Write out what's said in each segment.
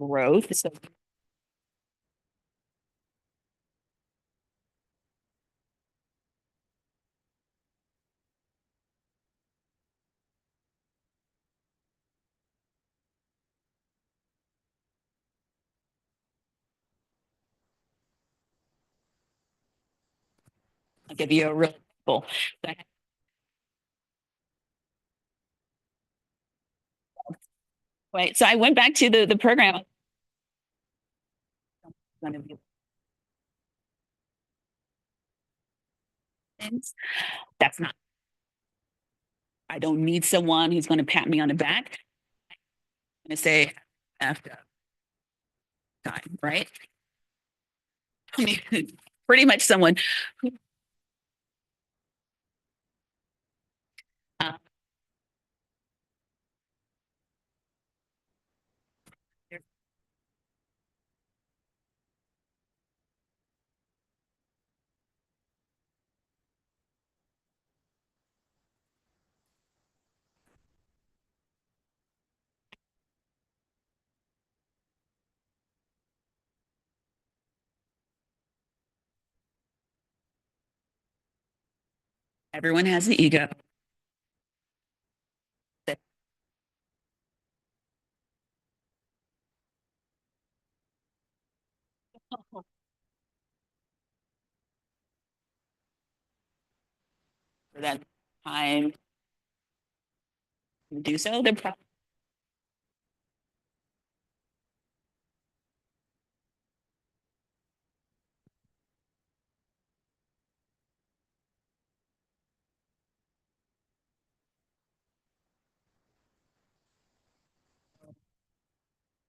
growth. So I'll give you a real example. So Right. So I went back to the program. One of you things. That's not, I don't need someone who's going to pat me on the back and say after time, right? I mean, pretty much someone who uh, everyone has the ego. For that time to do so, they're probably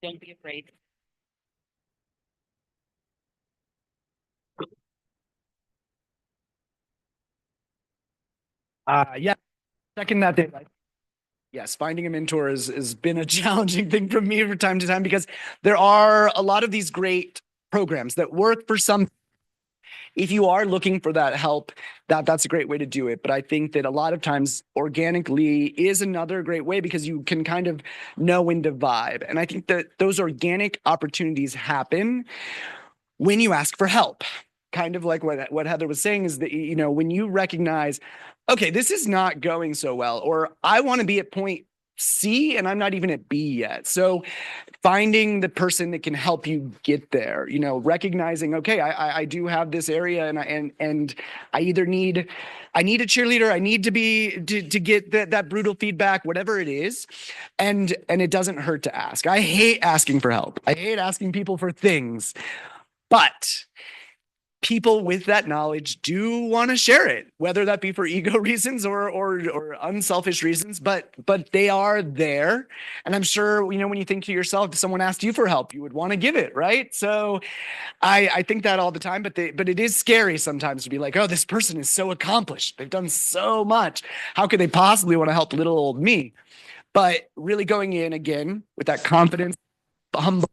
don't be afraid. Yeah, second that day. Yes, finding a mentor has been a challenging thing for me from time to time because there are a lot of these great programs that work for some. If you are looking for that help, that's a great way to do it. But I think that a lot of times organically is another great way because you can kind of know when to vibe. And I think that those organic opportunities happen when you ask for help. Kind of like what Heather was saying is that, when you recognize, okay, this is not going so well, or I want to be at point C and I'm not even at B yet. So finding the person that can help you get there, recognizing, okay, I do have this area and I either I need a cheerleader, I need to get that brutal feedback, whatever it is. And it doesn't hurt to ask. I hate asking for help. I hate asking people for things, but people with that knowledge do want to share it, whether that be for ego reasons or unselfish reasons, but they are there. And I'm sure, when you think to yourself, if someone asked you for help, you would want to give it, right? So I think that all the time, but it is scary sometimes to be like, oh, this person is so accomplished. They've done so much. How could they possibly want to help little old me? But really going in again with that confidence, humble,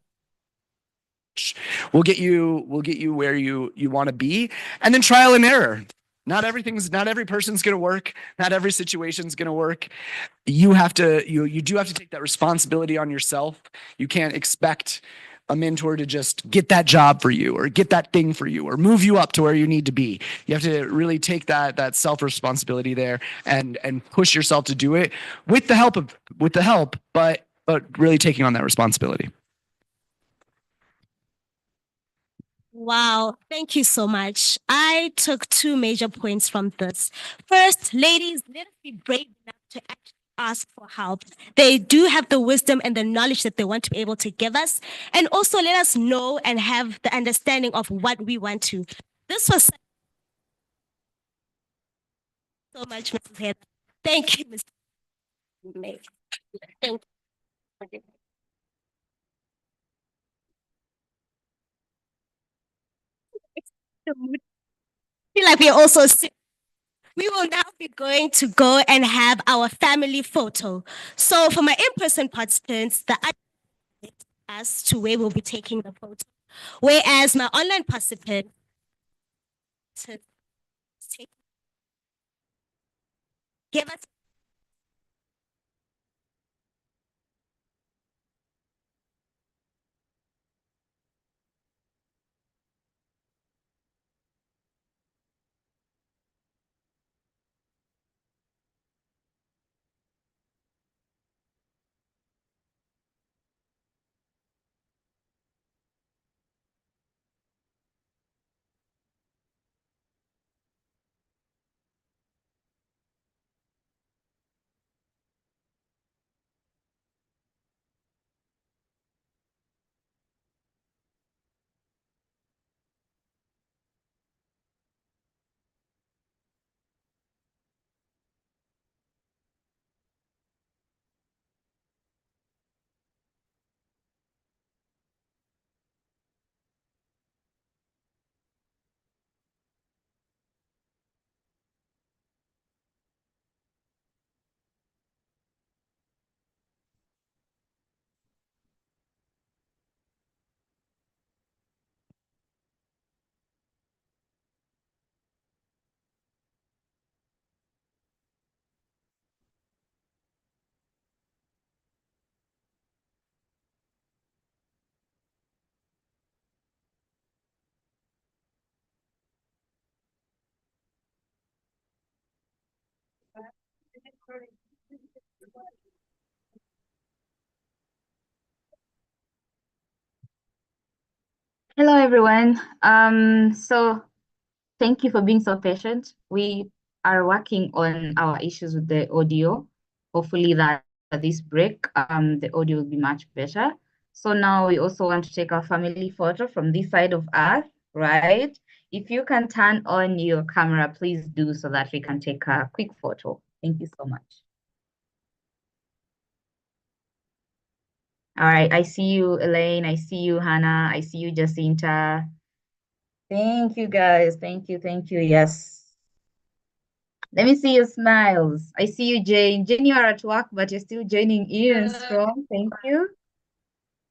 we'll get you where you want to be, and then trial and error. Not every person's going to work, not every situation's going to work. You do have to take that responsibility on yourself. You can't expect a mentor to just get that job for you or get that thing for you or move you up to where you need to be. You have to really take that self responsibility there and push yourself to do it with the help, but really taking on that responsibility. Wow, thank you so much. I took two major points from this. First, ladies, let us be brave enough to actually ask for help. They do have the wisdom and the knowledge that they want to be able to give us. And also, let us know and have the understanding of what we want to. This was so much, Mrs. Heather. Thank you, Mr. May. Thank you. I feel like we are also we will now be going to go and have our family photo. So for my in-person participants, the as to where we'll be taking the photo. Whereas my online participants to take, give us Hello, everyone. So thank you for being so patient. We are working on our issues with the audio. Hopefully that this break, the audio will be much better. So now we also want to take our family photo from this side of us, right? If you can turn on your camera, please do so that we can take a quick photo. Thank you so much. All right, I see you, Elaine. I see you, Hannah. I see you, Jacinta. Thank you, guys. Thank you. Thank you. Yes. Let me see your smiles. I see you, Jane. Jane, you are at work, but you're still joining in strong. Thank you.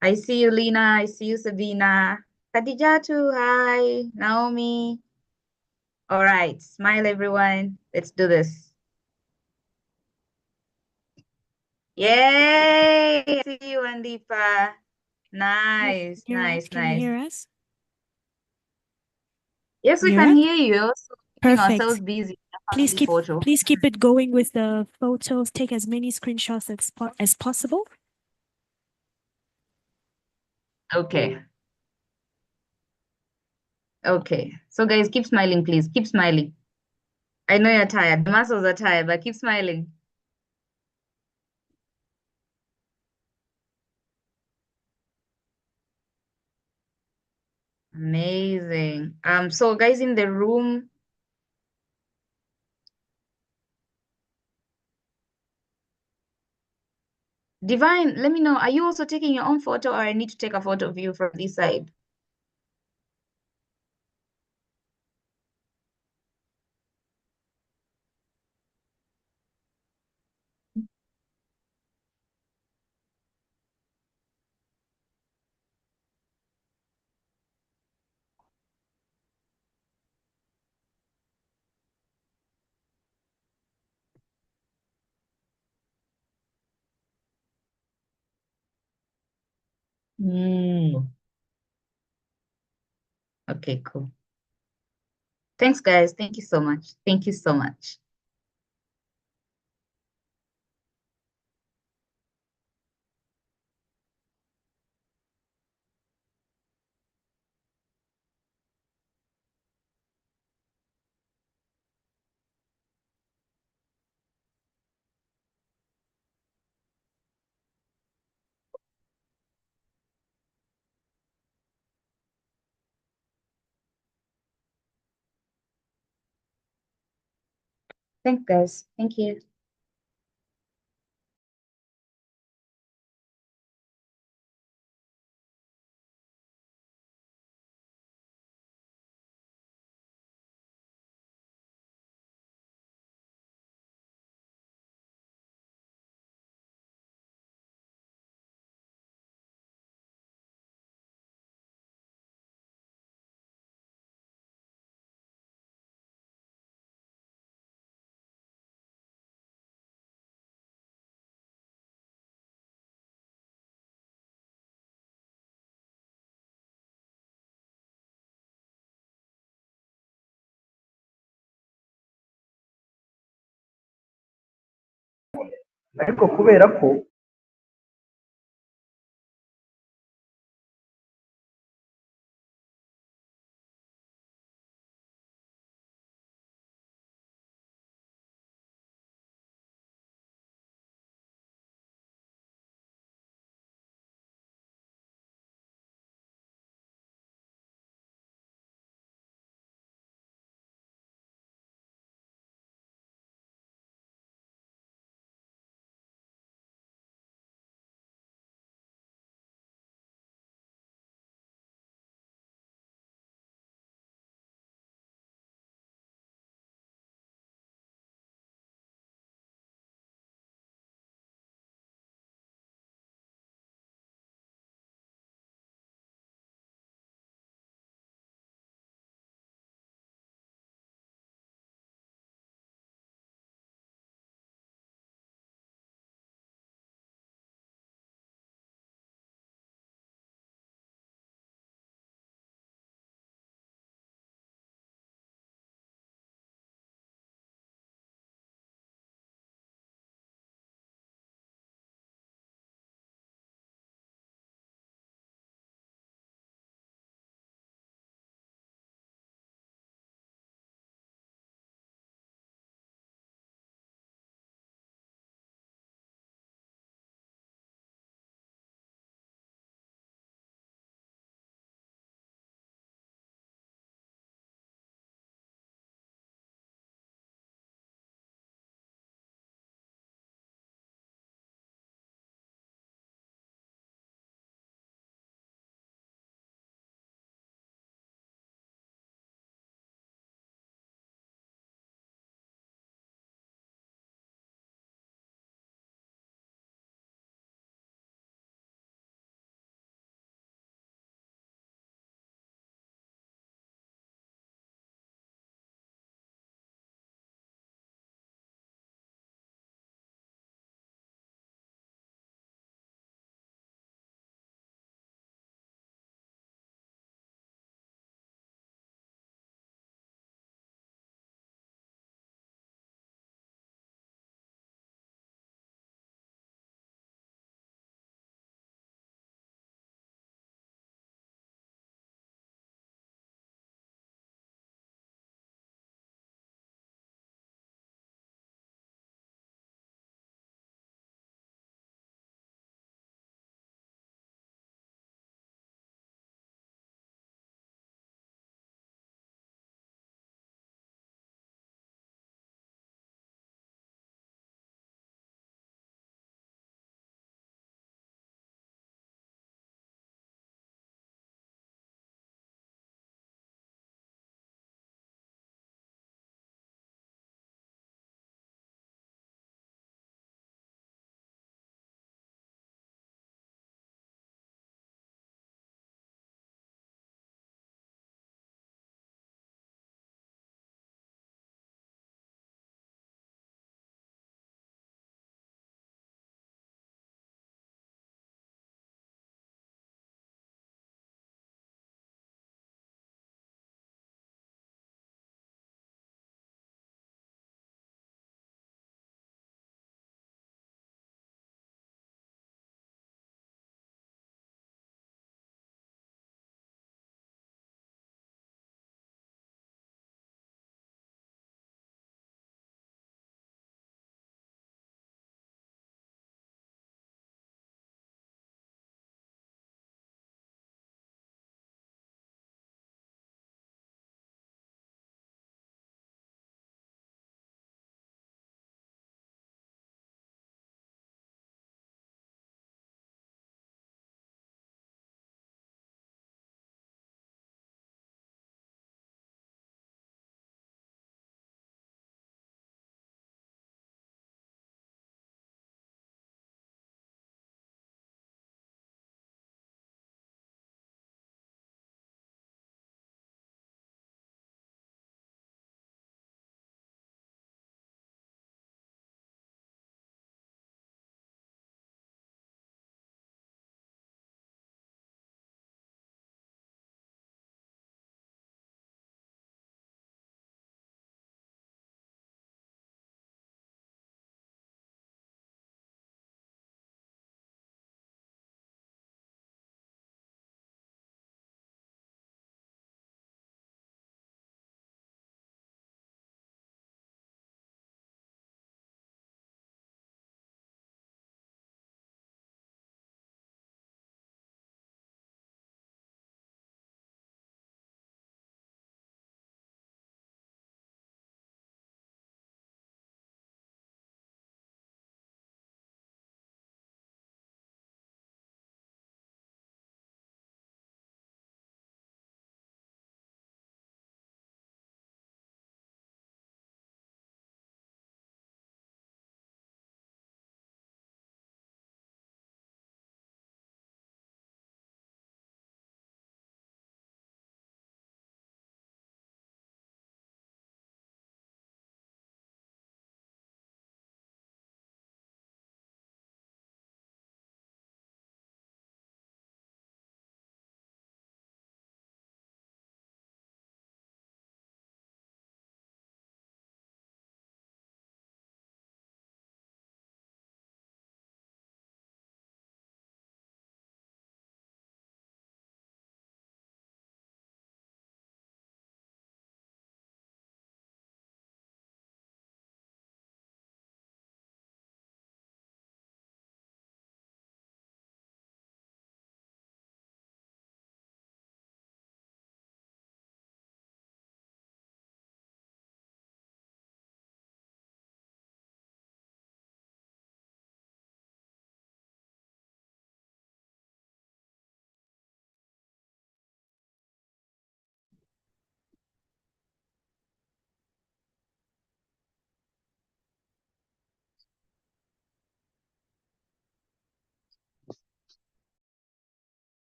I see you, Lena. I see you, Sabina. Khadijatu, hi. Naomi. All right. Smile, everyone. Let's do this. Yay! I see you, Andipa. Nice, nice, Can you nice. hear us? Yes, we hear can us? hear you. Also keeping Perfect. ourselves busy. Please Family keep photo. please keep it going with the photos. Take as many screenshots as possible. Okay. Okay. So guys, keep smiling, please. Keep smiling. I know you're tired. The muscles are tired, but keep smiling. Amazing. So guys in the room, Divine, let me know. Are you also taking your own photo, or I need to take a photo of you from this side? Okay, cool. Thanks, guys. Thank you so much. Thank you so much. Thanks, guys. Thank you. ariko kubera ko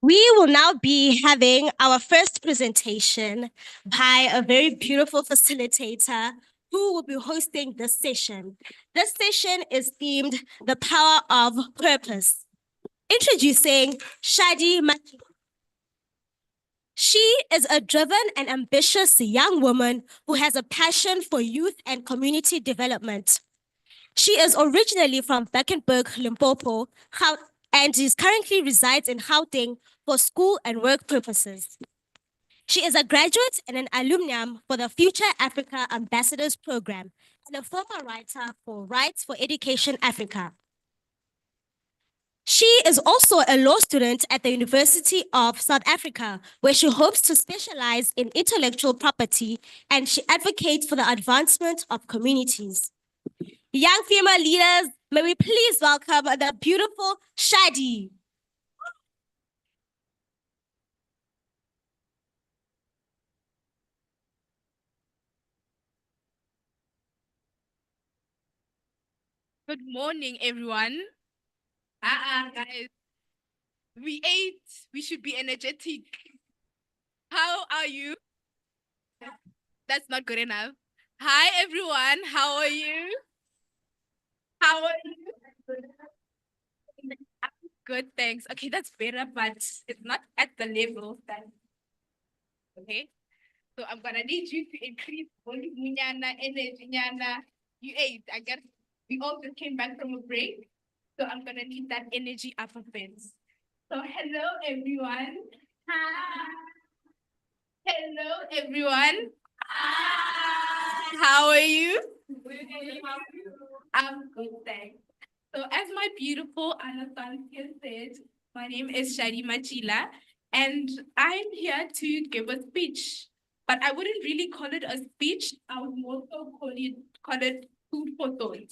We will now be having our first presentation by a very beautiful facilitator who will be hosting this session. This session is themed The Power of Purpose. Introducing Shadi Maki. She is a driven and ambitious young woman who has a passion for youth and community development. She is originally from Beckenberg, Limpopo, and currently resides in Gauteng for school and work purposes. She is a graduate and an alumnium for the Future Africa Ambassadors Program and a former writer for Rights for Education Africa. She is also a law student at the University of South Africa, where she hopes to specialize in intellectual property, and she advocates for the advancement of communities. Young female leaders, may we please welcome the beautiful Shadi. Good morning, everyone. Guys, we ate. We should be energetic. How are you? That's not good enough. Hi, everyone. How are you? How are you? Good, thanks. Okay, that's better, but it's not at the level that. Okay, so I'm gonna need you to increase volume, energy, You ate. I guess we all just came back from a break. So I'm gonna need that energy up a bit. So hello everyone. Hi. Hello everyone. Hi. How are you? I'm good, thanks. So as my beautiful Anastasia said, my name is Shadi Machila, and I'm here to give a speech. But I wouldn't really call it a speech. I would more so call it food for thought,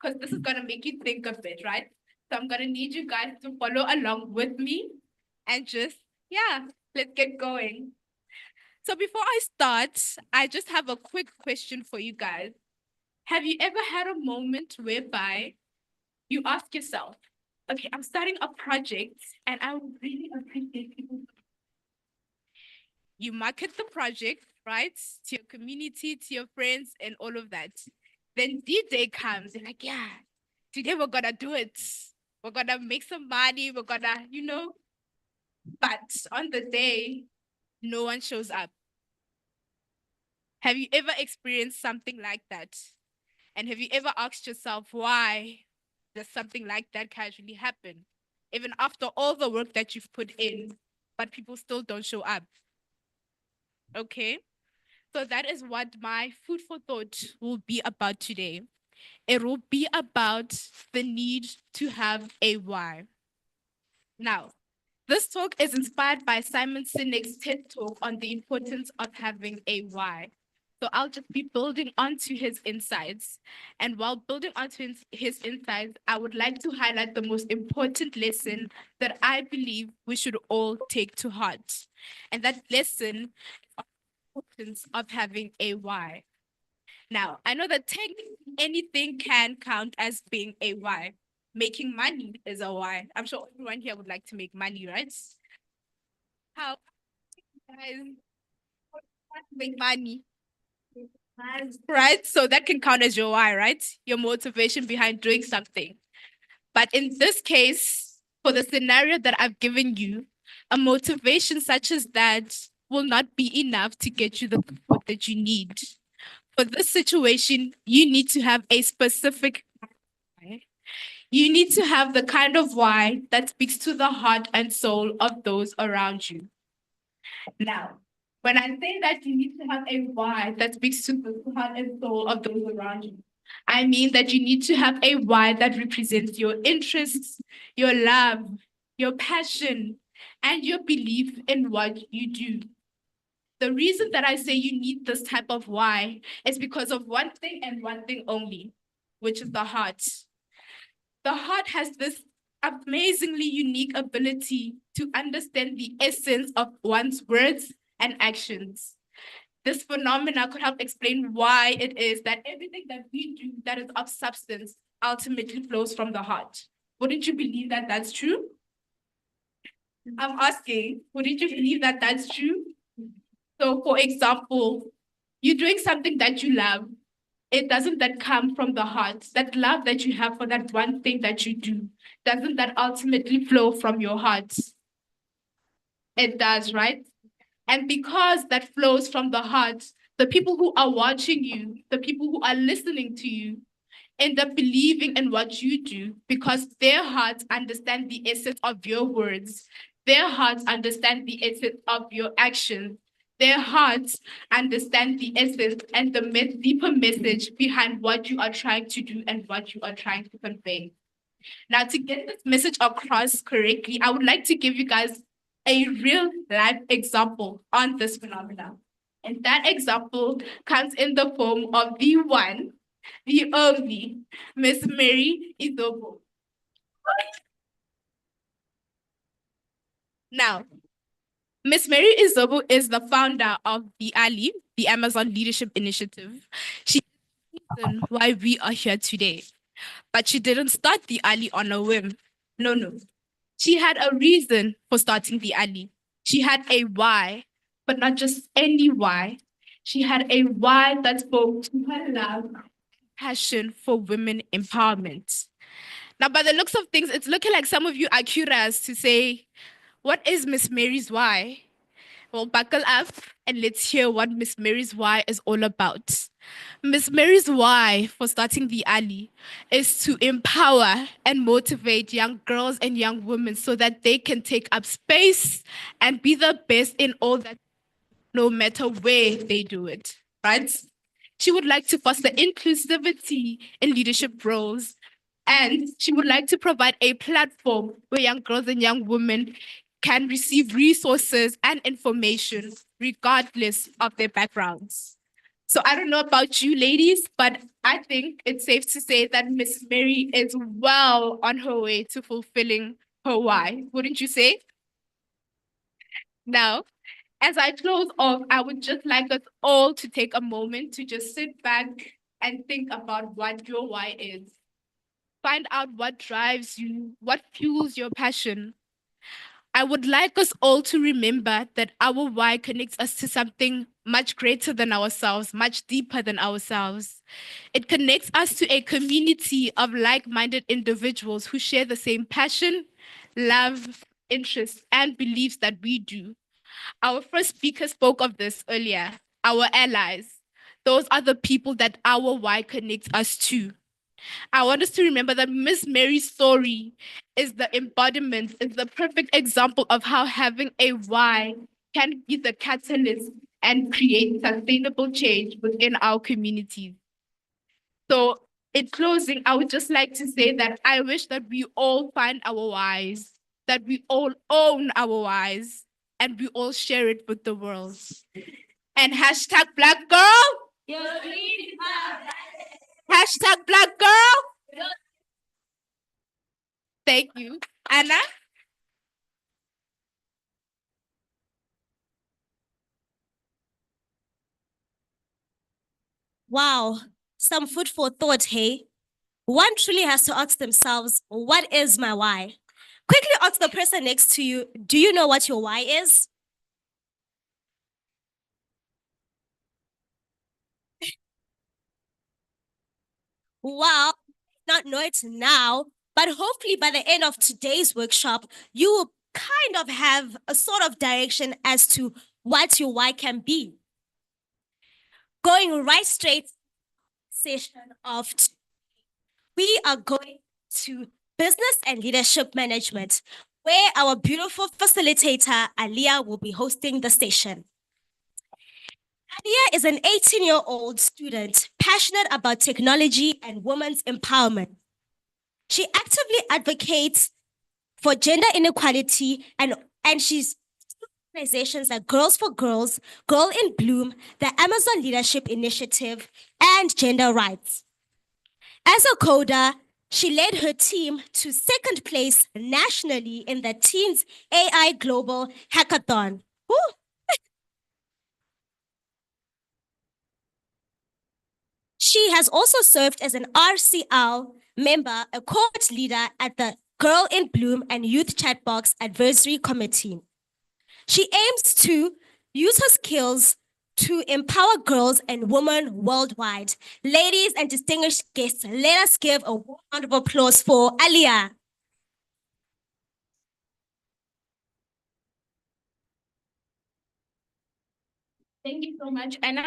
because this is gonna make you think a bit, right? So I'm gonna need you guys to follow along with me and just, yeah, let's get going. So before I start, I just have a quick question for you guys. Have you ever had a moment whereby you ask yourself, okay, I'm starting a project and I would really appreciate people. You market the project, right? To your community, to your friends, and all of that. Then D-Day comes, you're like, yeah, today we're gonna do it. We're gonna make some money, we're gonna, but on the day, no one shows up. Have you ever experienced something like that? And have you ever asked yourself why does something like that casually happen? Even after all the work that you've put in, but people still don't show up. Okay, so that is what my food for thought will be about today. It will be about the need to have a why. Now, this talk is inspired by Simon Sinek's TED Talk on the importance of having a why. So I'll just be building onto his insights. And while building onto his insights, I would like to highlight the most important lesson that I believe we should all take to heart. And that lesson is the importance of having a why. Now, I know that technically anything can count as being a why. Making money is a why. I'm sure everyone here would like to make money, right? How guys make money? Right? So that can count as your why, right? Your motivation behind doing something. But in this case, for the scenario that I've given you, a motivation such as that will not be enough to get you the support that you need. For this situation, you need to have a specific why. You need to have the kind of why that speaks to the heart and soul of those around you. Now, when I say that you need to have a why that speaks to the heart and soul of those around you, I mean that you need to have a why that represents your interests, your love, your passion, and your belief in what you do. The reason that I say you need this type of why is because of one thing and one thing only, which is the heart. The heart has this amazingly unique ability to understand the essence of one's words and actions. This phenomena could help explain why it is that everything that we do that is of substance ultimately flows from the heart. Wouldn't you believe that that's true? I'm asking, wouldn't you believe that that's true? So, for example, you're doing something that you love. It doesn't that come from the heart. That love that you have for that one thing that you do, doesn't that ultimately flow from your heart? It does, right? And because that flows from the heart, the people who are watching you, the people who are listening to you, end up believing in what you do because their hearts understand the essence of your words. Their hearts understand the essence of your actions. Their hearts understand the essence and the deeper message behind what you are trying to do and what you are trying to convey. Now, to get this message across correctly, I would like to give you guys a real life example on this phenomenon. And that example comes in the form of the one, the only Miss Mary Izobo. Now, Miss Mary Izobo is the founder of the ALI, the Amazon Leadership Initiative. She is the reason why we are here today. But she didn't start the ALI on a whim. No. She had a reason for starting the ALI. She had a why, but not just any why. She had a why that spoke to her love, passion for women empowerment. Now, by the looks of things, it's looking like some of you are curious to say, what is Miss Mary's why? Well, buckle up and let's hear what Miss Mary's why is all about. Miss Mary's why for starting the ALI is to empower and motivate young girls and young women so that they can take up space and be the best in all that, no matter where they do it, right? She would like to foster inclusivity in leadership roles, and she would like to provide a platform where young girls and young women can receive resources and information regardless of their backgrounds. So I don't know about you ladies, but I think it's safe to say that Miss Mary is well on her way to fulfilling her why. Wouldn't you say? Now, as I close off, I would just like us all to take a moment to just sit back and think about what your why is. Find out what drives you, what fuels your passion. I would like us all to remember that our why connects us to something much greater than ourselves, much deeper than ourselves. It connects us to a community of like-minded individuals who share the same passion, love, interests, and beliefs that we do. Our first speaker spoke of this earlier, our allies. Those are the people that our why connects us to. I want us to remember that Miss Mary's story is the embodiment, is the perfect example of how having a why can be the catalyst and create sustainable change within our communities. So in closing, I would just like to say that I wish that we all find our whys, that we all own our whys, and we all share it with the world. And hashtag Black Girl. Hashtag Black Girl. Thank you. Anna? Wow, some food for thought, hey? One truly has to ask themselves, what is my why? Quickly ask the person next to you, do you know what your why is? Well, not know it now, but hopefully by the end of today's workshop, you will kind of have a sort of direction as to what your why can be. Going right straight session of we are going to business and leadership management, where our beautiful facilitator, Aliyah, will be hosting the session. Aliyah is an 18-year-old student passionate about technology and women's empowerment. She actively advocates for gender inequality and she's organizations like Girls for Girls, Girl in Bloom, the Amazon Leadership Initiative, and Gender Rights. As a coder, she led her team to second place nationally in the Teens AI Global Hackathon. Woo! She has also served as an RCL member, a cohort leader at the Girl in Bloom and Youth Chatbox Advisory Committee. She aims to use her skills to empower girls and women worldwide. Ladies and distinguished guests, let us give a warm round of applause for Alia. Thank you so much, Anna.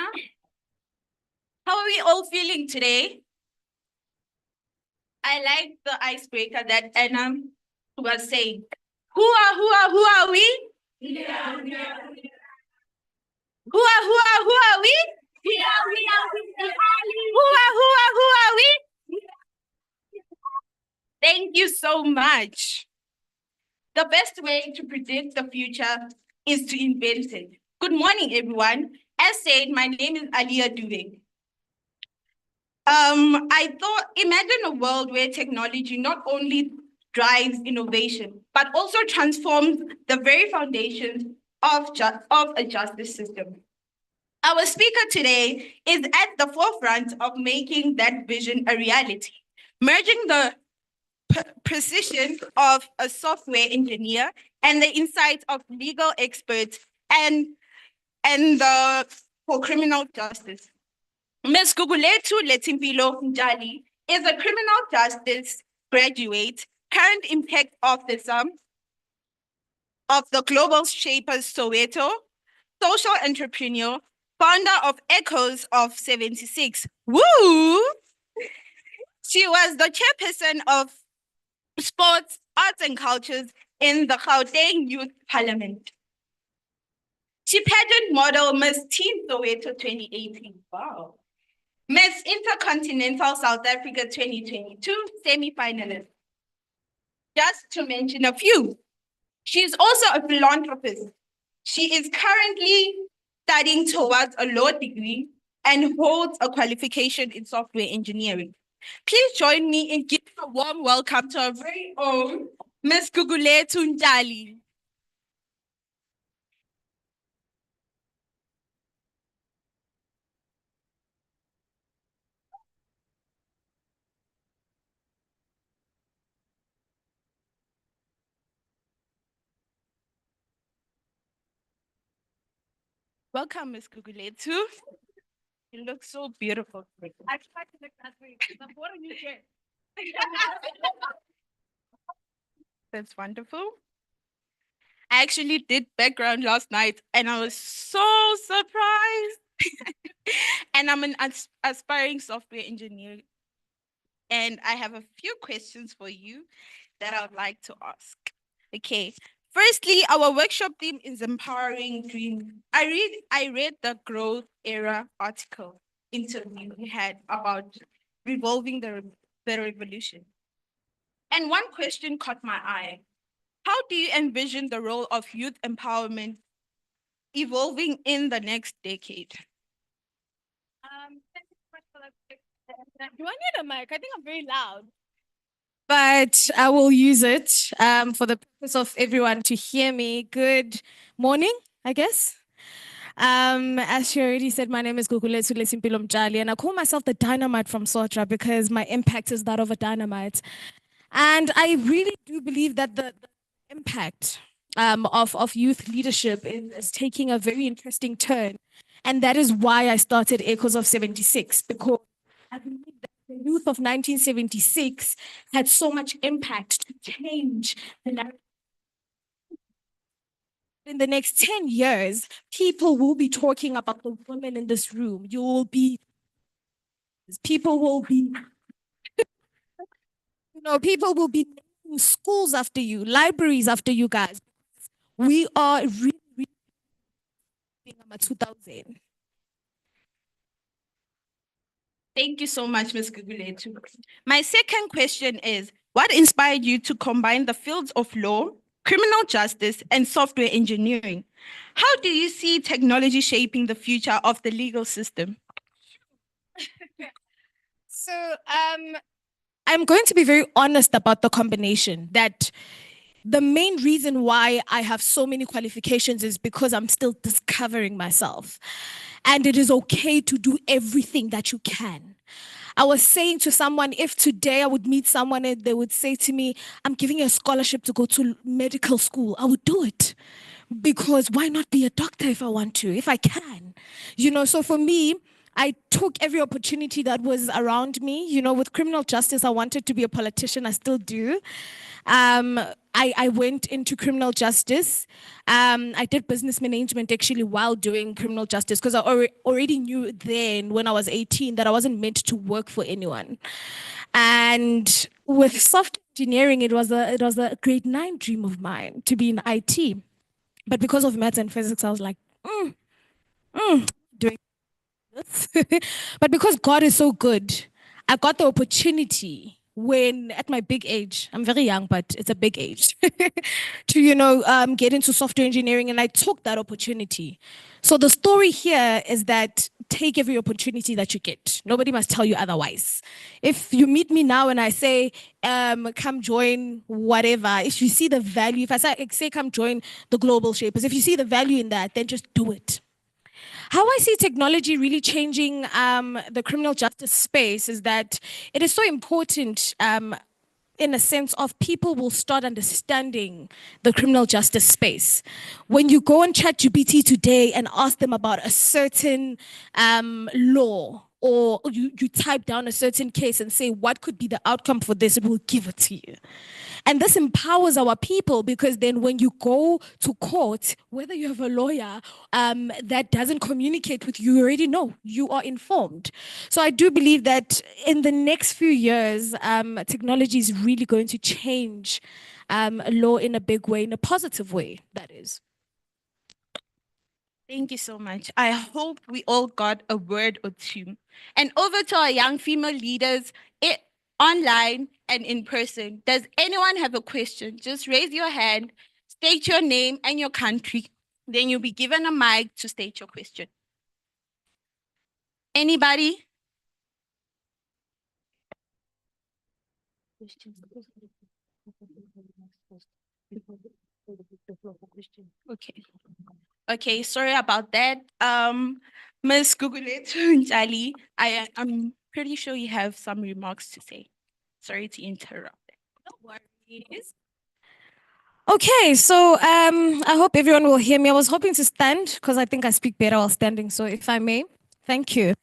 How are we all feeling today? I like the icebreaker that Anna was saying. Who are we? Who are we? Who are we? Who are we? Thank you so much. The best way to predict the future is to invent it. Good morning, everyone. As said, my name is Alia Dubing. I thought, imagine a world where technology not only drives innovation, but also transforms the very foundations of a justice system. Our speaker today is at the forefront of making that vision a reality, merging the precision of a software engineer and the insights of legal experts and for criminal justice. Ms. Gugulethu Letimpilo Njali is a criminal justice graduate, current impact officer of the Global Shapers Soweto, social entrepreneur, founder of Echoes of 76. Woo! She was the chairperson of Sports, Arts and Cultures in the Gauteng Youth Parliament. She pageant model Miss Teen Soweto 2018. Wow. Miss Intercontinental South Africa 2022 semi-finalist. Just to mention a few. She's also a philanthropist. She is currently studying towards a law degree and holds a qualification in software engineering. Please join me in giving a warm welcome to our very own Ms. Gugulethu Njali. Welcome, Ms. Gugulethu. You look so beautiful. I tried to look that way. What are you doing? That's wonderful. I actually did background last night and I was so surprised. And I'm an aspiring software engineer. And I have a few questions for you that I would like to ask. Okay. Firstly, our workshop theme is empowering dreams. I read the Growth Era article interview we had about revolving the revolution. And one question caught my eye. How do you envision the role of youth empowerment evolving in the next decade? Do I need a mic? I think I'm very loud. But I will use it for the purpose of everyone to hear me. Good morning, I guess. As she already said, my name is Gugulethu Letimpilo Njali, and I call myself the dynamite from Sotra because my impact is that of a dynamite. And I really do believe that the impact of youth leadership is taking a very interesting turn. And that is why I started Echoes of 76, because I believe that the youth of 1976 had so much impact to change the narrative. In the next 10 years, people will be talking about the women in this room. People will be naming schools after you, libraries after you guys. We are really being a 2000. Thank you so much, Ms. Gugulethu. My second question is, what inspired you to combine the fields of law, criminal justice, and software engineering? How do you see technology shaping the future of the legal system? So I'm going to be very honest about the combination, that the main reason why I have so many qualifications is because I'm still discovering myself. And it is okay to do everything that you can. I was saying to someone, if today I would meet someone and they would say to me, I'm giving you a scholarship to go to medical school, I would do it. Because why not be a doctor if I want to, if I can? So for me, I took every opportunity that was around me. With criminal justice, I wanted to be a politician. I still do. I went into criminal justice. I did business management actually while doing criminal justice because I already knew then when I was 18 that I wasn't meant to work for anyone. And with software engineering, it was a grade 9 dream of mine to be in IT. But because of maths and physics, I was like, doing this. But because God is so good, I got the opportunity when at my big age, I'm very young, but it's a big age, to, get into software engineering, and I took that opportunity. So the story here is that take every opportunity that you get. Nobody must tell you otherwise. If you meet me now and I say, come join whatever, if you see the value, if I say come join the Global Shapers, if you see the value in that, then just do it. How I see technology really changing the criminal justice space is that it is so important in a sense of people will start understanding the criminal justice space. When you go on ChatGPT today and ask them about a certain law, or you type down a certain case and say, what could be the outcome for this, it will give it to you. And this empowers our people because then when you go to court, whether you have a lawyer that doesn't communicate with you, you already know, you are informed. So I do believe that in the next few years, technology is really going to change law in a big way, in a positive way, that is. Thank you so much. I hope we all got a word or two. And over to our young female leaders, online and in person. Does anyone have a question? Just raise your hand, state your name and your country. Then you'll be given a mic to state your question. Anybody? Okay. Okay, sorry about that. Ms. Gugulethu Njali, I'm pretty sure you have some remarks to say. Sorry to interrupt. No worries. Okay, so I hope everyone will hear me. I was hoping to stand because I think I speak better while standing. So if I may, thank you.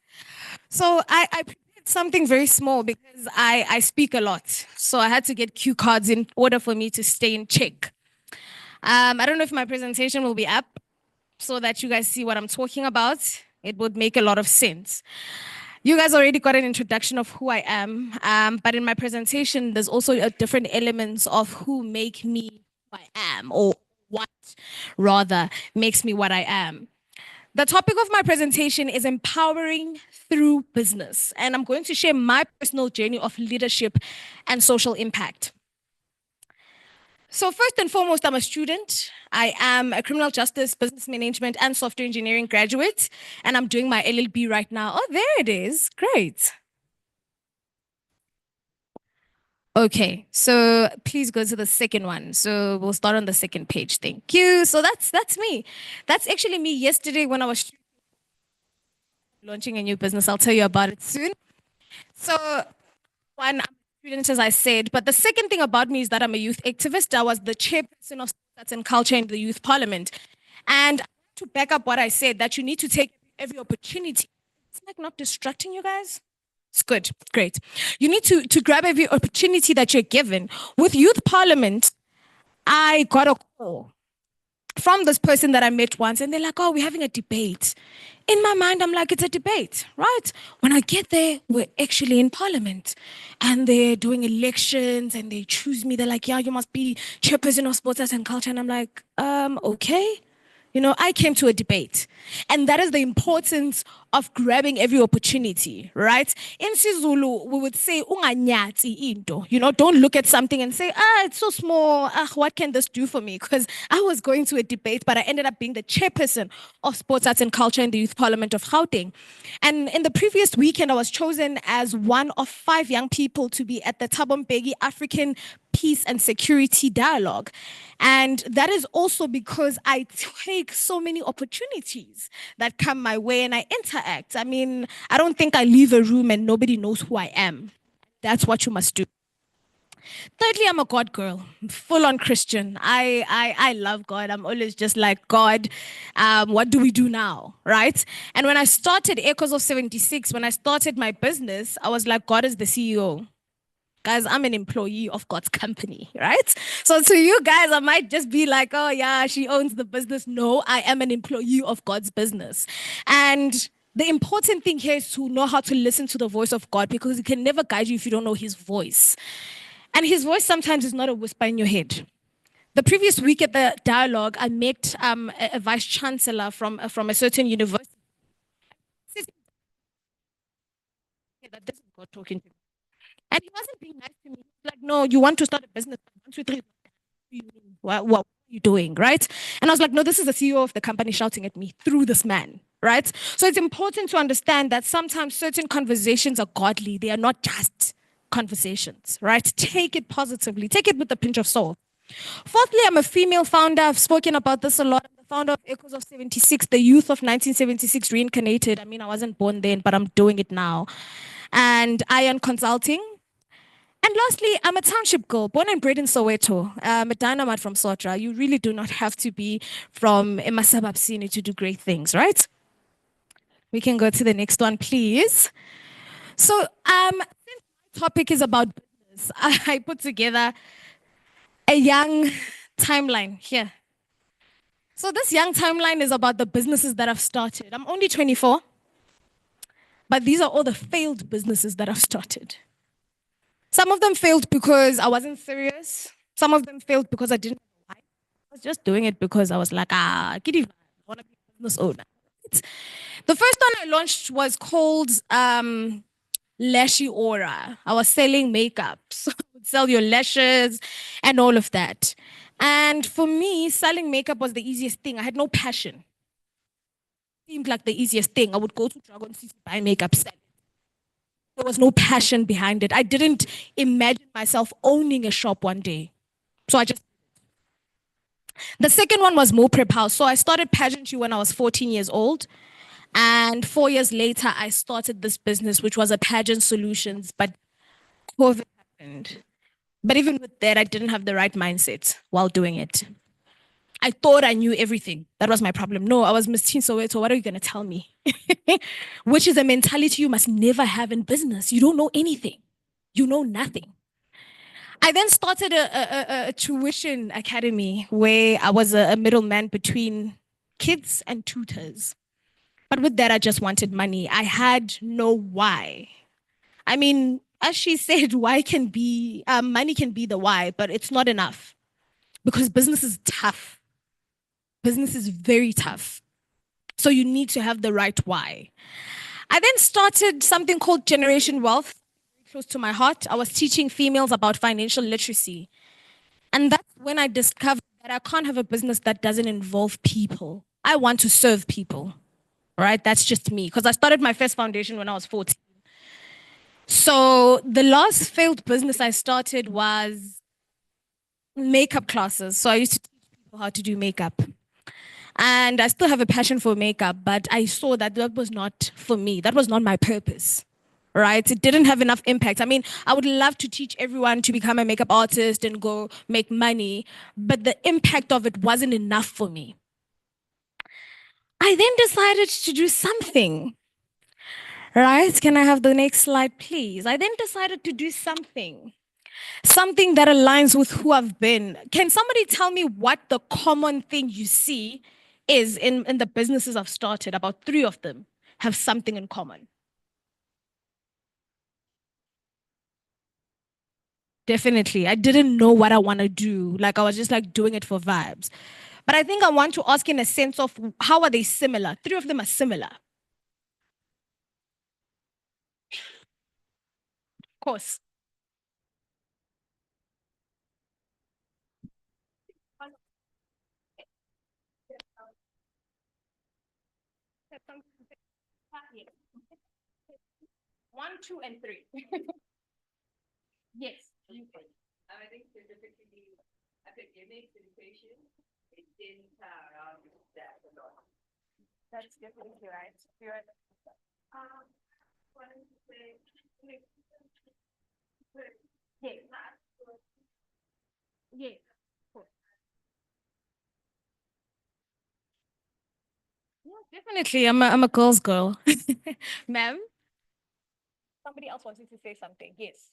So I prepared something very small because I speak a lot. So I had to get cue cards in order for me to stay in check. I don't know if my presentation will be up so that you guys see what I'm talking about. It would make a lot of sense. You guys already got an introduction of who I am, but in my presentation, there's also different elements of who make me who I am, or what rather makes me what I am. The topic of my presentation is empowering through business, and I'm going to share my personal journey of leadership and social impact. So first and foremost, I'm a student. I am a criminal justice, business management, and software engineering graduate, and I'm doing my LLB right now. Oh, there it is. Great. Okay, so please go to the second one. So we'll start on the second page. Thank you. So that's me. That's actually me yesterday when I was launching a new business. I'll tell you about it soon. So one, I'm a student, as I said, but the second thing about me is that I'm a youth activist. I was the chairperson of Sports and Culture in the Youth Parliament. And to back up what I said, that you need to take every opportunity. It's like not distracting you guys. It's good, great. You need to grab every opportunity that you're given. With Youth Parliament, I got a call from this person that I met once, and they're like, oh, we're having a debate. In my mind, I'm like, it's a debate, right? When I get there, we're actually in Parliament, and they're doing elections, and they choose me. They're like, yeah, you must be chairperson of Sports and Culture. And I'm like, okay. You know, I came to a debate, and that is the importance of grabbing every opportunity, right? In Sizulu, we would say, "Unganyati into." You know, don't look at something and say, it's so small. What can this do for me? Because I was going to a debate, but I ended up being the chairperson of Sports, Arts and Culture in the Youth Parliament of Gauteng. And in the previous weekend, I was chosen as one of 5 young people to be at the Thabo Mbeki African Peace and Security Dialogue. And that is also because I take so many opportunities that come my way and I interact act. I mean, I don't think I leave a room and nobody knows who I am. That's what you must do. Thirdly, I'm a God girl, full on Christian. I love God. I'm always just like, God, what do we do now? Right? And when I started Echoes of 76, when I started my business, I was like, God is the CEO. Guys, I'm an employee of God's company, right? So to you guys, I might just be like, oh yeah, she owns the business. No, I am an employee of God's business. And the important thing here is to know how to listen to the voice of God, because he can never guide you if you don't know his voice. And his voice sometimes is not a whisper in your head. The previous week at the dialogue, I met a vice chancellor from a certain university. That this is God talking to me. And he wasn't being nice to me. He was like, no, you want to start a business. 1, 2, 3. What are you doing? Right? And I was like, no, this is the CEO of the company shouting at me through this man. Right? So it's important to understand that sometimes certain conversations are godly. They are not just conversations, right? Take it positively. Take it with a pinch of salt. Fourthly, I'm a female founder. I've spoken about this a lot. I'm the founder of Echoes of 76, the youth of 1976 reincarnated. I mean, I wasn't born then, but I'm doing it now. And Iron Consulting. And lastly, I'm a township girl, born and bred in Soweto. I'm a dynamite from Sotra. You really do not have to be from Emasababsini to do great things, right? We can go to the next one, please. So, since my topic is about business, I put together a young timeline here. So this young timeline is about the businesses that I've started. I'm only 24, but these are all the failed businesses that I've started. Some of them failed because I wasn't serious. Some of them failed because I didn't know why. I was just doing it because I was like, giddy, I want to be a business owner. The first one I launched was called Lashy Aura. I was selling makeup. So I would sell your lashes and all of that. And for me, selling makeup was the easiest thing. I had no passion. It seemed like the easiest thing. I would go to Dragon City, buy makeup, sell it. There was no passion behind it. I didn't imagine myself owning a shop one day. So I just. The second one was Mo Prep House. So I started pageantry when I was 14 years old. And 4 years later, I started this business, which was a pageant solutions, but COVID happened. But even with that, I didn't have the right mindset while doing it. I thought I knew everything. That was my problem. No, I was Miss Teen Soweto. What are you going to tell me? Which is a mentality you must never have in business. You don't know anything. You know nothing. I then started a tuition academy where I was a middleman between kids and tutors. But with that, I just wanted money. I had no why. I mean, as she said, why can be, money can be the why, but it's not enough because business is tough. Business is very tough. So you need to have the right why. I then started something called Generation Wealth, very close to my heart. I was teaching females about financial literacy. And that's when I discovered that I can't have a business that doesn't involve people. I want to serve people, right? That's just me because I started my first foundation when I was 14. So the last failed business I started was makeup classes. So I used to teach people how to do makeup. And I still have a passion for makeup, but I saw that that was not for me. That was not my purpose, right? It didn't have enough impact. I mean, I would love to teach everyone to become a makeup artist and go make money, but the impact of it wasn't enough for me. I then decided to do something, right? Can I have the next slide, please? I then decided to do something that aligns with who I've been. Can somebody tell me what the common thing you see is in the businesses I've started? About 3 of them have something in common. Definitely. I didn't know what I want to do. Like I was just like doing it for vibes. But I think I want to ask in a sense of how are they similar? 3 of them are similar. Of course. One, 2, and 3. Yes. I think specifically academics, education, it didn't around that a lot. That's definitely right. You're right. Yeah. Yeah, definitely. I'm a girl's girl. Ma'am? Somebody else wanted to say something. Yes.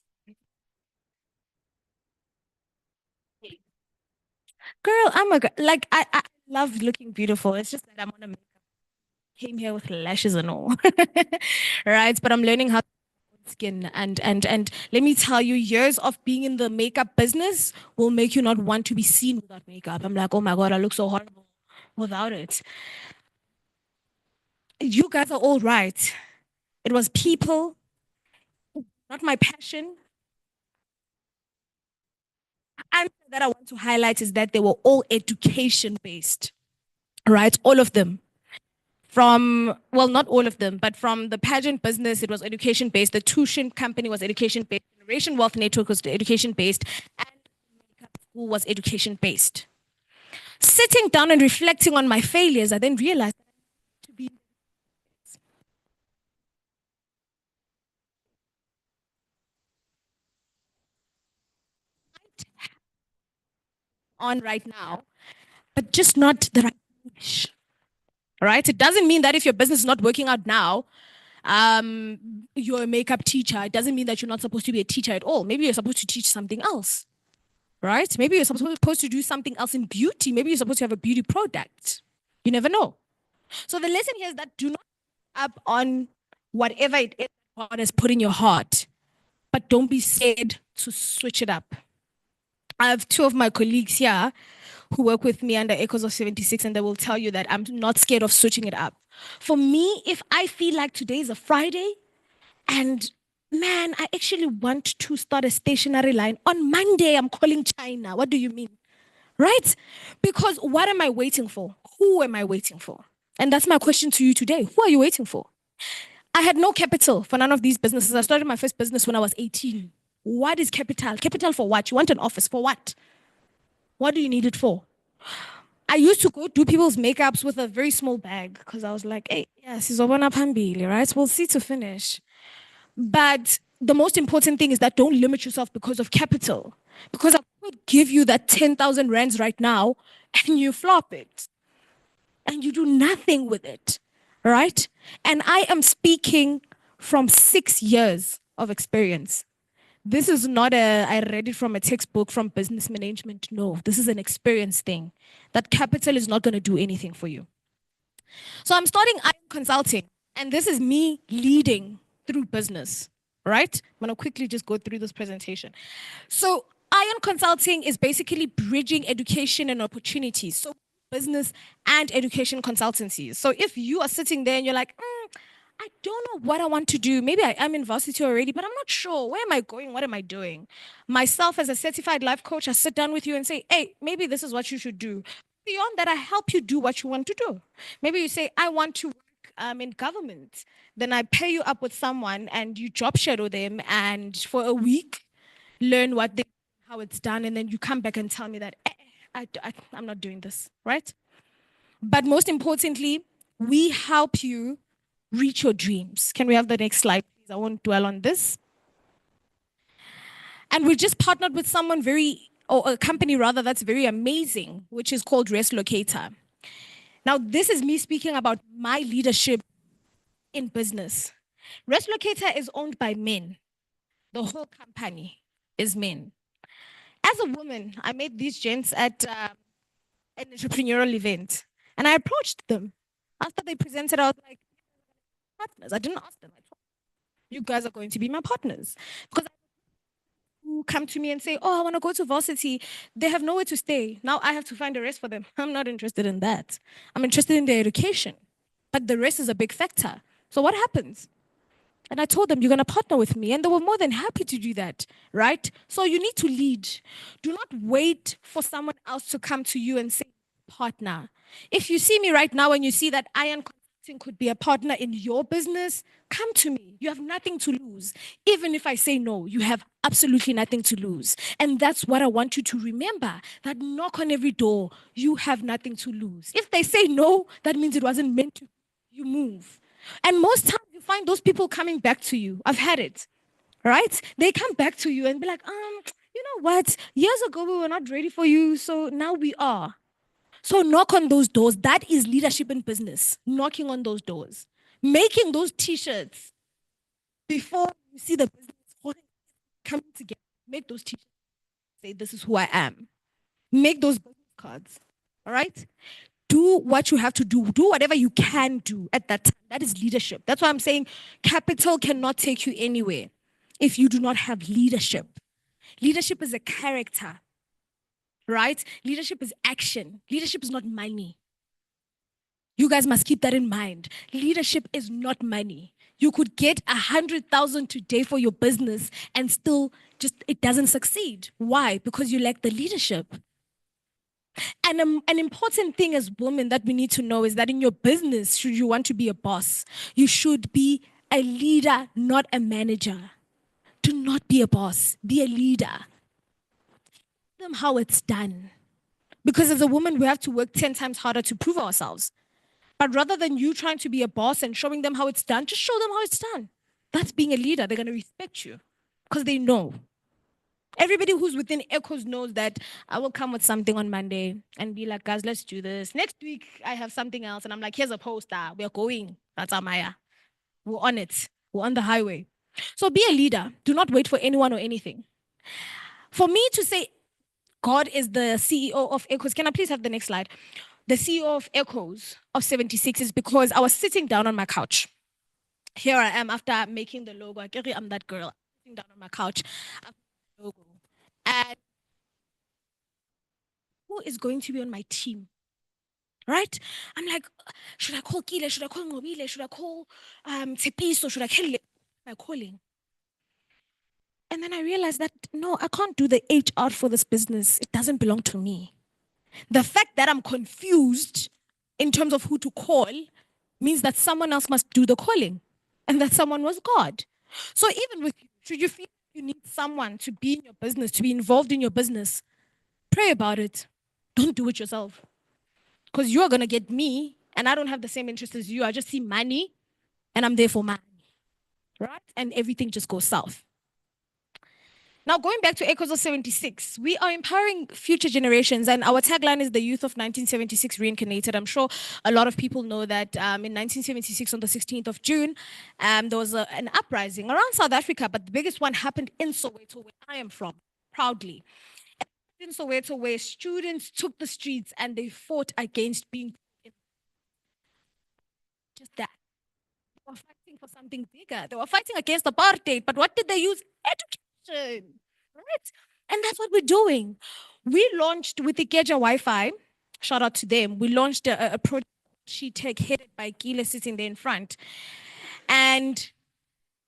Girl, I'm a girl. Like I love looking beautiful. It's just that I'm on a makeup. Came here with lashes and all. Right? But I'm learning how to skin and let me tell you, years of being in the makeup business will make you not want to be seen without makeup. I'm like, oh my God, I look so horrible without it. You guys are all right. It was people, not my passion. And that I want to highlight is that they were all education based, right? All of them. From, well, not all of them, but from the pageant business, it was education based. The tuition company was education based. Generation Wealth Network was education based. And makeup school was education based. Sitting down and reflecting on my failures, I then realized that I need to be on right now, but just not the right niche. Right? It doesn't mean that if your business is not working out now, you're a makeup teacher. It doesn't mean that you're not supposed to be a teacher at all. Maybe you're supposed to teach something else, right? Maybe you're supposed to do something else in beauty. Maybe you're supposed to have a beauty product. You never know. So the lesson here is that do not up on whatever it is God has put in your heart, but don't be scared to switch it up. I have two of my colleagues here who work with me under Echoes of 76, and they will tell you that I'm not scared of switching it up. For me, if I feel like today is a Friday and man, I actually want to start a stationery line on Monday, I'm calling China. What do you mean? Right? Because what am I waiting for? Who am I waiting for? And that's my question to you today. Who are you waiting for? I had no capital for none of these businesses. I started my first business when I was 18. What is capital? Capital for what? You want an office for what? What do you need it for? I used to go do people's makeups with a very small bag because I was like, hey, yes, it's over pambili, right? We'll see to finish. But the most important thing is that don't limit yourself because of capital. Because I could give you that 10,000 rands right now and you flop it and you do nothing with it, right? And I am speaking from 6 years of experience. This is not I read it from a textbook from business management. No, this is an experience thing. That capital is not going to do anything for you. So I'm starting Ion Consulting, and this is me leading through business, right? I'm going to quickly just go through this presentation. So Ion Consulting is basically bridging education and opportunities. So business and education consultancies. So if you are sitting there and you're like, I don't know what I want to do. Maybe I am in varsity already, but I'm not sure. Where am I going? What am I doing? Myself as a certified life coach, I sit down with you and say, hey, maybe this is what you should do. Beyond that, I help you do what you want to do. Maybe you say, I want to work in government. Then I pair you up with someone and you job shadow them and for a week, learn how it's done. And then you come back and tell me that I'm not doing this, right? But most importantly, we help you reach your dreams. Can we have the next slide, please? I won't dwell on this. And we just partnered with someone or a company rather, that's very amazing, which is called Rest Locator. Now, this is me speaking about my leadership in business. Rest Locator is owned by men. The whole company is men. As a woman, I met these gents at an entrepreneurial event, and I approached them. After they presented, I was like, partners. I didn't ask them. I told them, you guys are going to be my partners. Because who come to me and say, oh, I want to go to varsity. They have nowhere to stay. Now I have to find a rest for them. I'm not interested in that. I'm interested in their education. But the rest is a big factor. So what happens? And I told them, you're going to partner with me. And they were more than happy to do that, right? So you need to lead. Do not wait for someone else to come to you and say, partner. If you see me right now and you see that Ion could be a partner in your business, come to me. You have nothing to lose. Even if I say no, you have absolutely nothing to lose. And that's what I want you to remember, that knock on every door, you have nothing to lose. If they say no, that means it wasn't meant to. You move. And most times you find those people coming back to you. I've had it, right? They come back to you and be like, you know what? Years ago, we were not ready for you. So now we are. So knock on those doors. That is leadership in business. Knocking on those doors. Making those t-shirts before you see the business coming together. Make those t-shirts. Say, this is who I am. Make those business cards. All right? Do what you have to do. Do whatever you can do at that time. That is leadership. That's why I'm saying capital cannot take you anywhere if you do not have leadership. Leadership is a character, right? Leadership is action. Leadership is not money. You guys must keep that in mind. Leadership is not money. You could get 100,000 today for your business and still it doesn't succeed. Why? Because you lack the leadership. And an important thing as women that we need to know is that in your business, should you want to be a boss, you should be a leader, not a manager. Do not be a boss, be a leader. Tell them how it's done. Because as a woman, we have to work 10 times harder to prove ourselves. But rather than you trying to be a boss and showing them how it's done, just show them how it's done. That's being a leader. They're going to respect you because they know. Everybody who's within Echoes knows that I will come with something on Monday and be like, guys, let's do this. Next week, I have something else. And I'm like, here's a poster. We're going. That's Amaya. We're on it. We're on the highway. So be a leader. Do not wait for anyone or anything. For me to say God is the CEO of Echoes, can I please have the next slide? The CEO of Echoes of 76 is because I was sitting down on my couch. Here I am after making the logo. I'm that girl sitting down on my couch. Logo. And who is going to be on my team? Right? I'm like, should I call Kile? Should I call Ngobile? Should I call Tepiso? Should I call my calling? And then I realized that no, I can't do the HR for this business. It doesn't belong to me. The fact that I'm confused in terms of who to call means that someone else must do the calling, and that someone was God. So even with you, should you feel you need someone to be in your business, to be involved in your business, pray about it. Don't do it yourself. Because you're going to get me, and I don't have the same interest as you. I just see money, and I'm there for money. Right? And everything just goes south. Now, going back to Echoes of 76, we are empowering future generations, and our tagline is the youth of 1976 reincarnated. I'm sure a lot of people know that in 1976, on the 16th of June, there was an uprising around South Africa, but the biggest one happened in Soweto, where I am from, proudly. In Soweto, where students took the streets and they fought against being just that. They were fighting for something bigger. They were fighting against apartheid, but what did they use? Education, right? And that's what we're doing. We launched with the Ikeja Wi-Fi, shout out to them. We launched a project, SheTech, headed by Gila, sitting there in front. And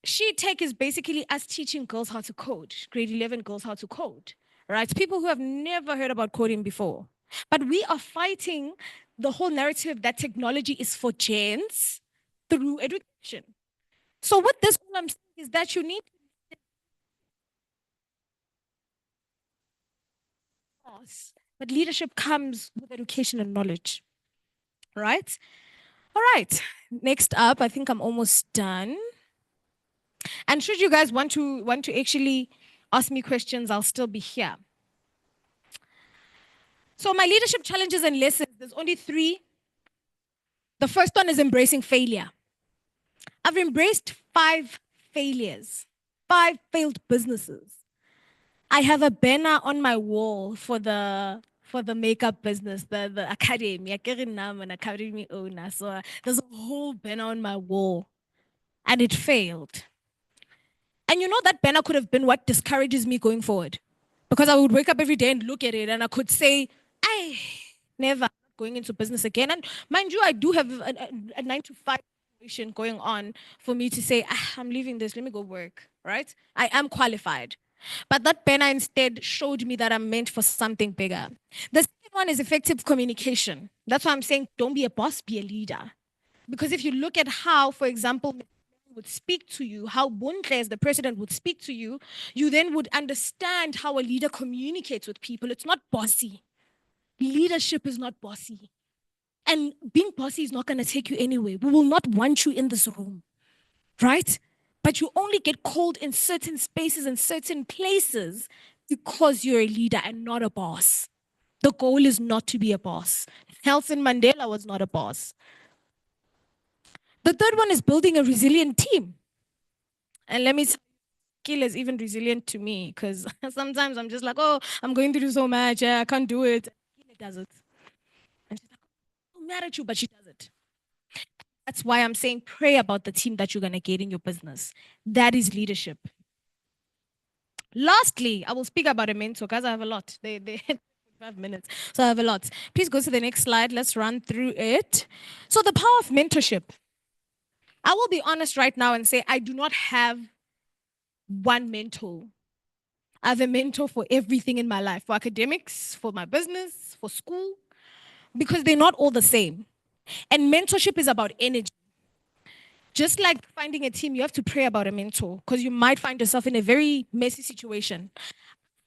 SheTech is basically us teaching girls how to code, grade 11 girls how to code, right? People who have never heard about coding before. But we are fighting the whole narrative that technology is for gens through education. So with this, all I'm saying is that you need but leadership comes with education and knowledge, right? All right, next up, I think I'm almost done. And should you guys want to actually ask me questions, I'll still be here. So my leadership challenges and lessons, there's only 3. The first one is embracing failure. I've embraced 5 failures, 5 failed businesses. I have a banner on my wall for the makeup business, the academy. I'm an academy owner, so there's a whole banner on my wall, and it failed. And you know that banner could have been what discourages me going forward, because I would wake up every day and look at it, and I could say, I never going into business again. And mind you, I do have a 9-to-5 situation going on for me to say, I'm leaving this. Let me go work. Right? I am qualified. But that banner instead showed me that I'm meant for something bigger. The second one is effective communication. That's why I'm saying don't be a boss, be a leader. Because if you look at how, for example, would speak to you, how Bontle as the president would speak to you, you then would understand how a leader communicates with people. It's not bossy. Leadership is not bossy. And being bossy is not going to take you anywhere. We will not want you in this room. right? But you only get called in certain spaces and certain places because you're a leader and not a boss. The goal is not to be a boss. Nelson Mandela was not a boss. The third one is building a resilient team. And let me tell you, Akile is even resilient to me because sometimes I'm just like, oh, I'm going through so much. Yeah, I can't do it. Akile does it. And she's like, I'm mad at you, but she does it. That's why I'm saying pray about the team that you're going to get in your business. That is leadership. Lastly, I will speak about a mentor because I have a lot. They 5 minutes. So I have a lot. Please go to the next slide. Let's run through it. So the power of mentorship. I will be honest right now and say I do not have one mentor. I have a mentor for everything in my life, for academics, for my business, for school, because they're not all the same. And mentorship is about energy. Just like finding a team, you have to pray about a mentor because you might find yourself in a very messy situation.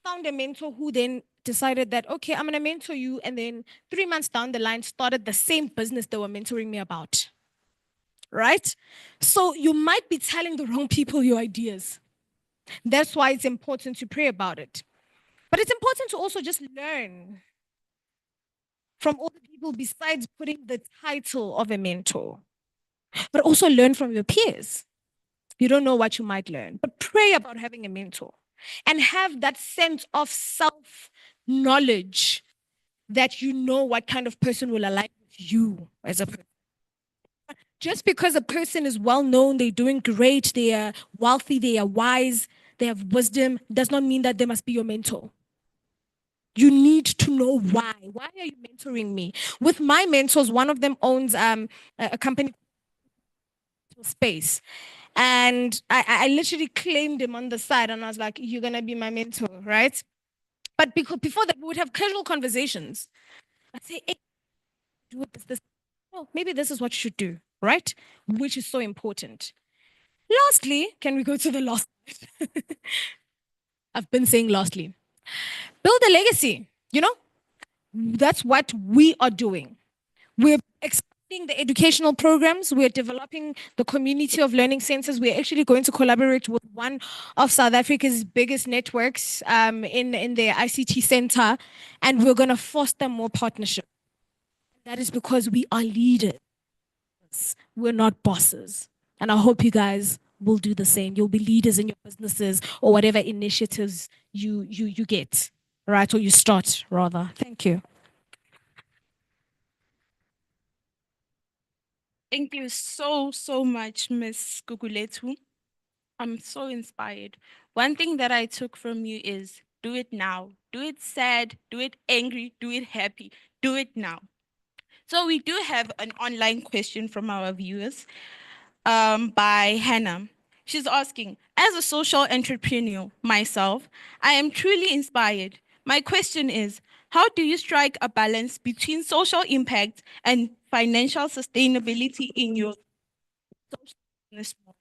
Found a mentor who then decided that, okay, I'm going to mentor you. And then 3 months down the line, started the same business they were mentoring me about. Right? So you might be telling the wrong people your ideas. That's why it's important to pray about it. But it's important to also just learn from all the people besides putting the title of a mentor, but also learn from your peers. You don't know what you might learn, but pray about having a mentor and have that sense of self knowledge that you know what kind of person will align with you as a person. Just because a person is well known, they're doing great, they are wealthy, they are wise, they have wisdom, does not mean that they must be your mentor. You need to know why. Why are you mentoring me? With my mentors, one of them owns a company space. And I literally claimed him on the side and I was like, you're going to be my mentor, right? But because before that, we would have casual conversations. I'd say, hey, do this. Oh, maybe this is what you should do, right? Which is so important. Lastly, can we go to the last? I've been saying lastly. Build a legacy, you know? That's what we are doing. We're expanding the educational programs. We're developing the community of learning centers. We're actually going to collaborate with one of South Africa's biggest networks in their ICT center, and we're going to foster more partnership. That is because we are leaders. We're not bosses. And I hope you guys will do the same. You'll be leaders in your businesses or whatever initiatives you get, right? Or you start rather. Thank you. Thank you so much, Miss Guguletu. I'm so inspired. One thing that I took from you is do it now. Do it sad, do it angry, do it happy, do it now. So we do have an online question from our viewers by Hannah. She's asking, as a social entrepreneur myself, I am truly inspired. My question is, how do you strike a balance between social impact and financial sustainability in your social business model?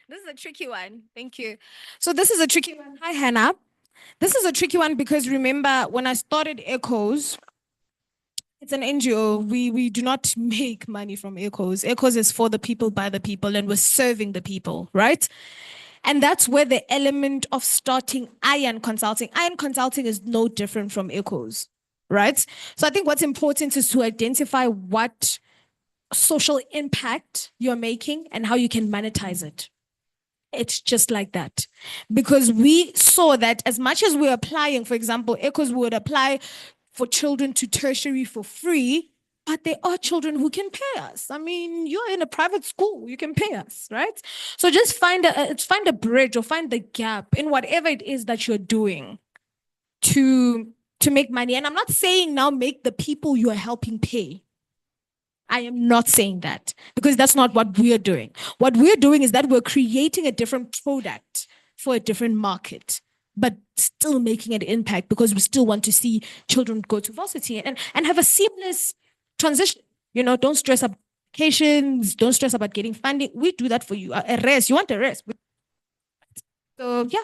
This is a tricky one. Thank you. So this is a tricky one. Hi, Hannah. This is a tricky one because remember when I started Echoes, it's an NGO. We do not make money from Echoes. Echoes is for the people, by the people, and we're serving the people, right? And that's where the element of starting Iron Consulting is no different from Echoes, right? So I think what's important is to identify what social impact you're making and how you can monetize it. It's just like that. Because we saw that as much as we're applying, for example, Echoes would apply for children to tertiary for free, but there are children who can pay us. I mean, you're in a private school, you can pay us, right? So just find a bridge or find the gap in whatever it is that you're doing to make money. And I'm not saying now make the people you are helping pay. I am not saying that because that's not what we're doing. What we're doing is that we're creating a different product for a different market, but still making an impact because we still want to see children go to varsity and have a seamless transition. You know, don't stress about applications, don't stress about getting funding. We do that for you. A rest, you want a rest. So yeah.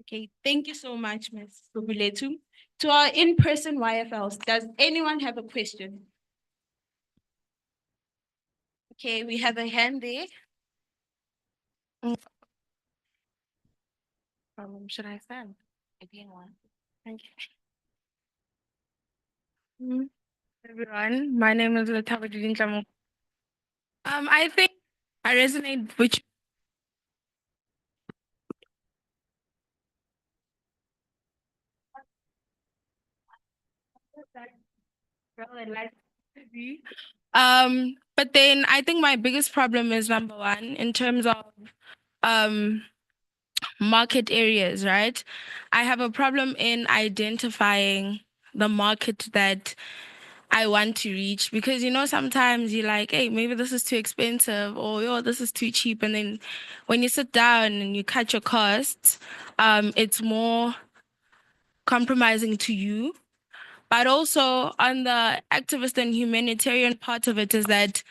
Okay, thank you so much, Ms. Guguletu. To our in-person YFLs, does anyone have a question? Okay, we have a hand there. Should I stand? Again, one. Thank you. Everyone, my name is Letaba Dudinjamu. I think I resonate with but then I think my biggest problem is number one in terms of um market areas, right? I have a problem in identifying the market that I want to reach because sometimes you're like, hey, maybe this is too expensive or yo, this is too cheap. And then when you sit down and you cut your costs, it's more compromising to you. But also on the activist and humanitarian part of it is that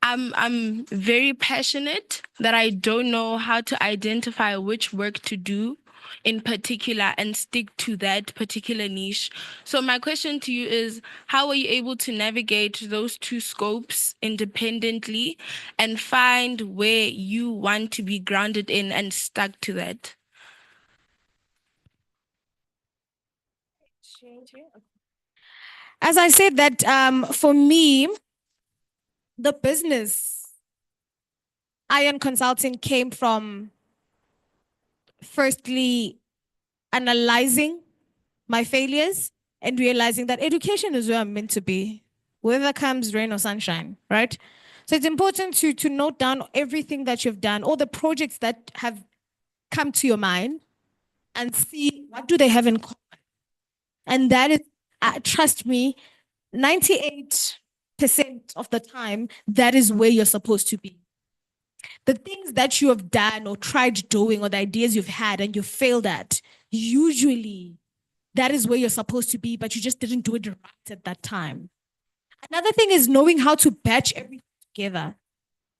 I'm very passionate that I don't know how to identify which work to do in particular and stick to that particular niche. So my question to you is how are you able to navigate those two scopes independently and find where you want to be grounded in and stuck to that? As I said that for me, the business Iron Consulting came from firstly analyzing my failures and realizing that education is where I'm meant to be, whether comes rain or sunshine, right? So it's important to note down everything that you've done, all the projects that have come to your mind, and see what do they have in common. And that is, trust me, 98% of the time, that is where you're supposed to be. The things that you have done or tried doing or the ideas you've had and you failed at, usually that is where you're supposed to be, but you just didn't do it right at that time. Another thing is knowing how to batch everything together.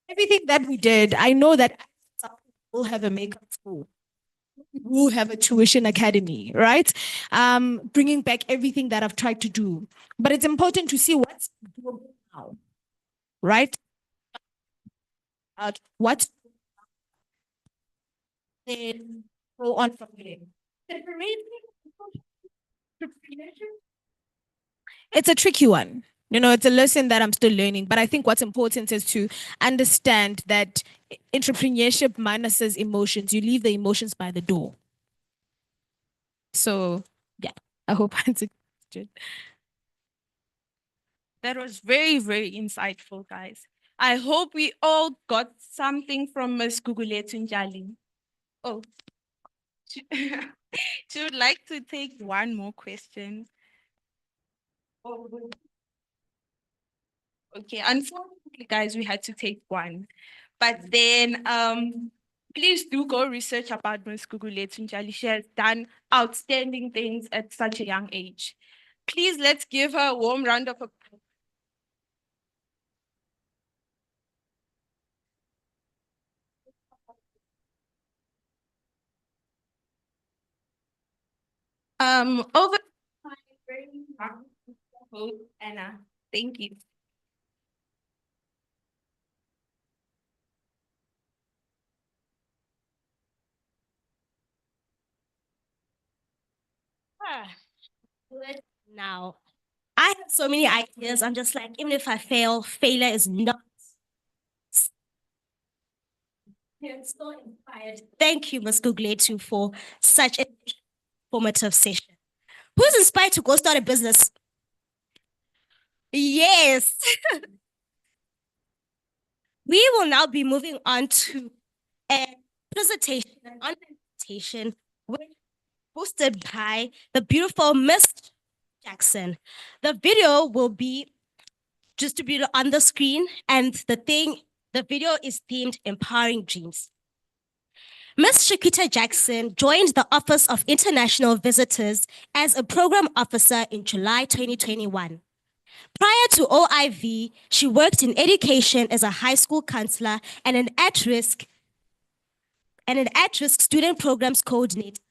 Everything that we did, I know that we'll have a makeup school. We'll have a tuition academy, right? Bringing back everything that I've tried to do. But it's important to see what's doable now, right? What then go on from there. It's a tricky one. It's a lesson that I'm still learning, but I think what's important is to understand that entrepreneurship minuses emotions. You leave the emotions by the door. So, yeah, I hope I answered the question. That was very, very insightful, guys. I hope we all got something from Ms. Gugulethu Njali. Oh, she, she would like to take one more question. Oh, okay, unfortunately, guys, we had to take one. But then please do go research about Ms. Gugulethu Njali. She has done outstanding things at such a young age. Please let's give her a warm round of applause. Over Anna, thank you. Now, I have so many ideas. I'm just like, even if I fail, failure is not. I'm so inspired. Thank you, Ms. Gugulethu, for such a formative session. Who's inspired to go start a business? Yes. We will now be moving on to a presentation, an online presentation, hosted by the beautiful Miss Jackson. The video will be distributed on the screen, and the video is themed Empowering Dreams. Ms. Shakita Jackson joined the Office of International Visitors as a program officer in July 2021. Prior to OIV, she worked in education as a high school counselor and an at-risk student programs coordinator.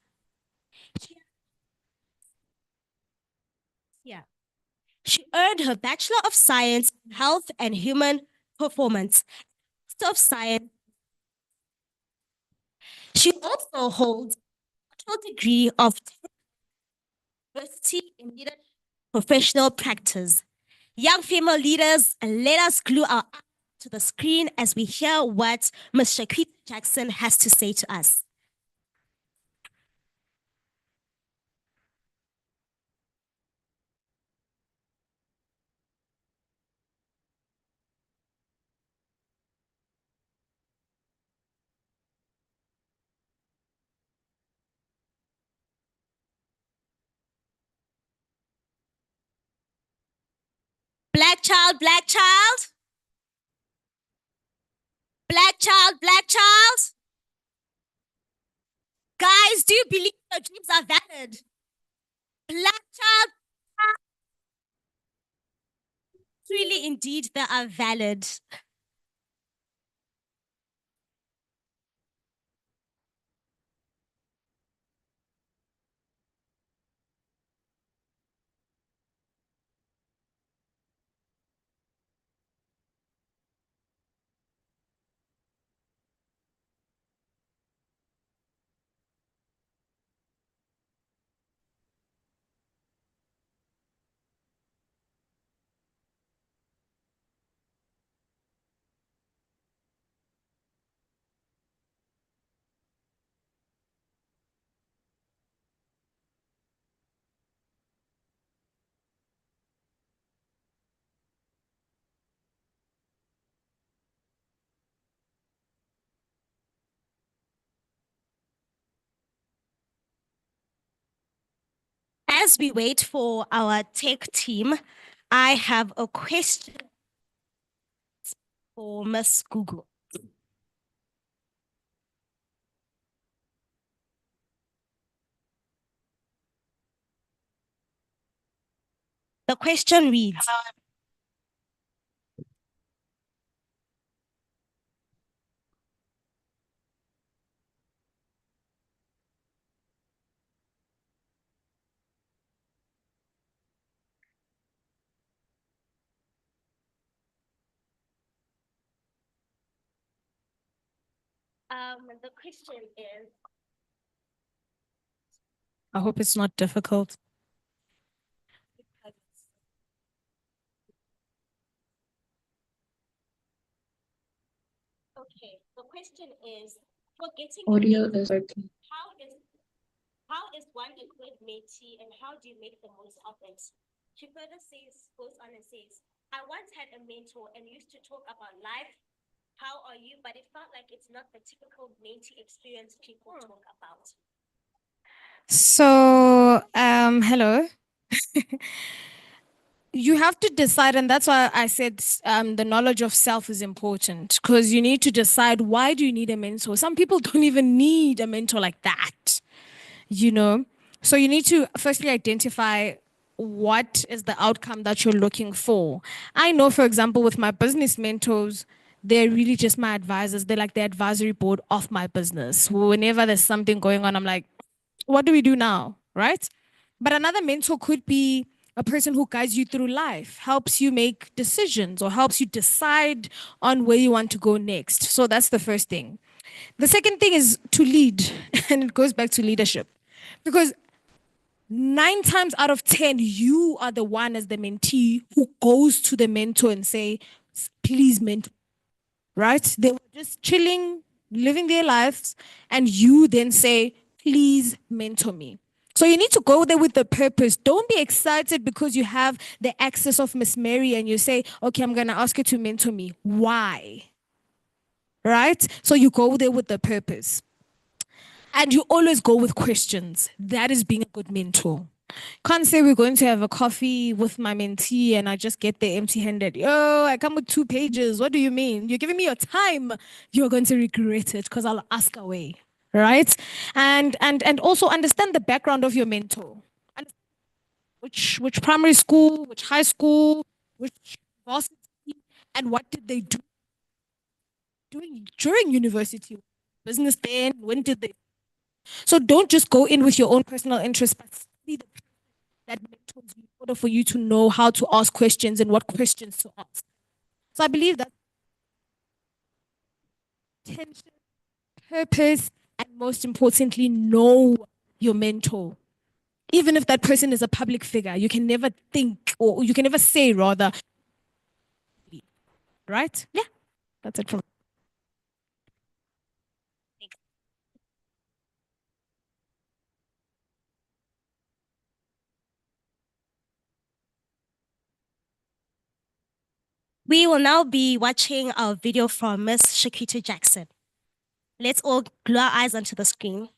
She earned her Bachelor of Science in Health and Human performance, of science. She also holds a degree of diversity in leadership professional practice. Young female leaders, let us glue our eyes to the screen as we hear what Ms. Shaquita Jackson has to say to us. Black child, black child. Black child, black child. Guys, do you believe your dreams are valid? Black child, really indeed they are valid. As we wait for our tech team, I have a question for Miss Google. The question reads, the question is, I hope it's not difficult. okay, the question is, for getting Audio a is working. how is one a good mentee and how do you make the most of it? She further says, goes on and says, I once had a mentor and used to talk about life. How are you? But it felt like it's not the typical mentee experience people talk about. So, hello. You have to decide, and that's why I said the knowledge of self is important, because you need to decide, why do you need a mentor? Some people don't even need a mentor like that, you know? So you need to firstly identify what is the outcome that you're looking for. I know, for example, with my business mentors, they're really just my advisors. They're like the advisory board of my business. Whenever there's something going on, I'm like, what do we do now? Right? But another mentor could be a person who guides you through life, helps you make decisions, or helps you decide on where you want to go next. So that's the first thing. The second thing is to lead, and it goes back to leadership. Because 9 times out of 10, you are the one as the mentee who goes to the mentor and say, please mentor, right? They were just chilling, living their lives, and you then say, please mentor me. So you need to go there with the purpose. Don't be excited because you have the access of Miss Mary and you say, okay, I'm going to ask you to mentor me. Why? Right? So you go there with the purpose. And you always go with questions. That is being a good mentor. Can't say we're going to have a coffee with my mentee and I just get there empty-handed. Yo, I come with 2 pages. What do you mean? You're giving me your time. You're going to regret it because I'll ask away, right? And also understand the background of your mentor. Which primary school, which high school, which varsity, and what did they do during university? Business then, when did they? So don't just go in with your own personal interest, but study the that mentors you in order for you to know how to ask questions and what questions to ask. So I believe that intention, purpose, and most importantly, know your mentor. Even if that person is a public figure, you can never think, or you can never say rather, right? Yeah, that's it from. We will now be watching our video from Miss Shakita Jackson. Let's all glue our eyes onto the screen.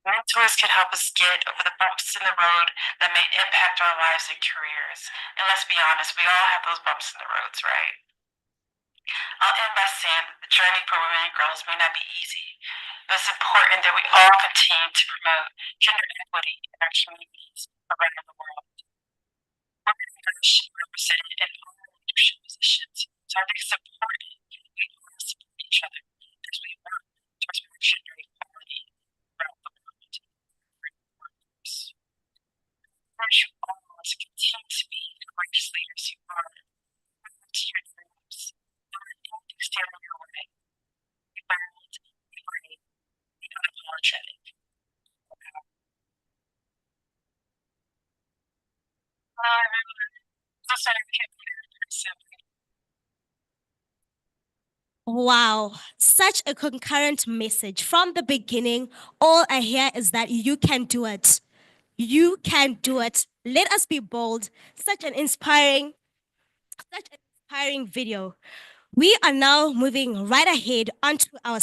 Mentors can help us get over the bumps in the road that may impact our lives and careers. And let's be honest, we all have those bumps in the roads, right? I'll end by saying that the journey for women and girls may not be easy, but it's important that we all continue to promote gender equity in our communities around the world. Women and girls should be represented in all leadership positions. So I think it's important we all support each other as we work towards more gender equality around the world. Encourage you all to continue to be the courageous leaders you are. To your dreams, don't let anything stand in your way. Be bold, be brave, be unapologetic. Hello, everyone. So sorry I can't be there in person. Wow, such a concurrent message from the beginning. All I hear is that you can do it. You can do it. Let us be bold. Such an inspiring video. We are now moving right ahead onto our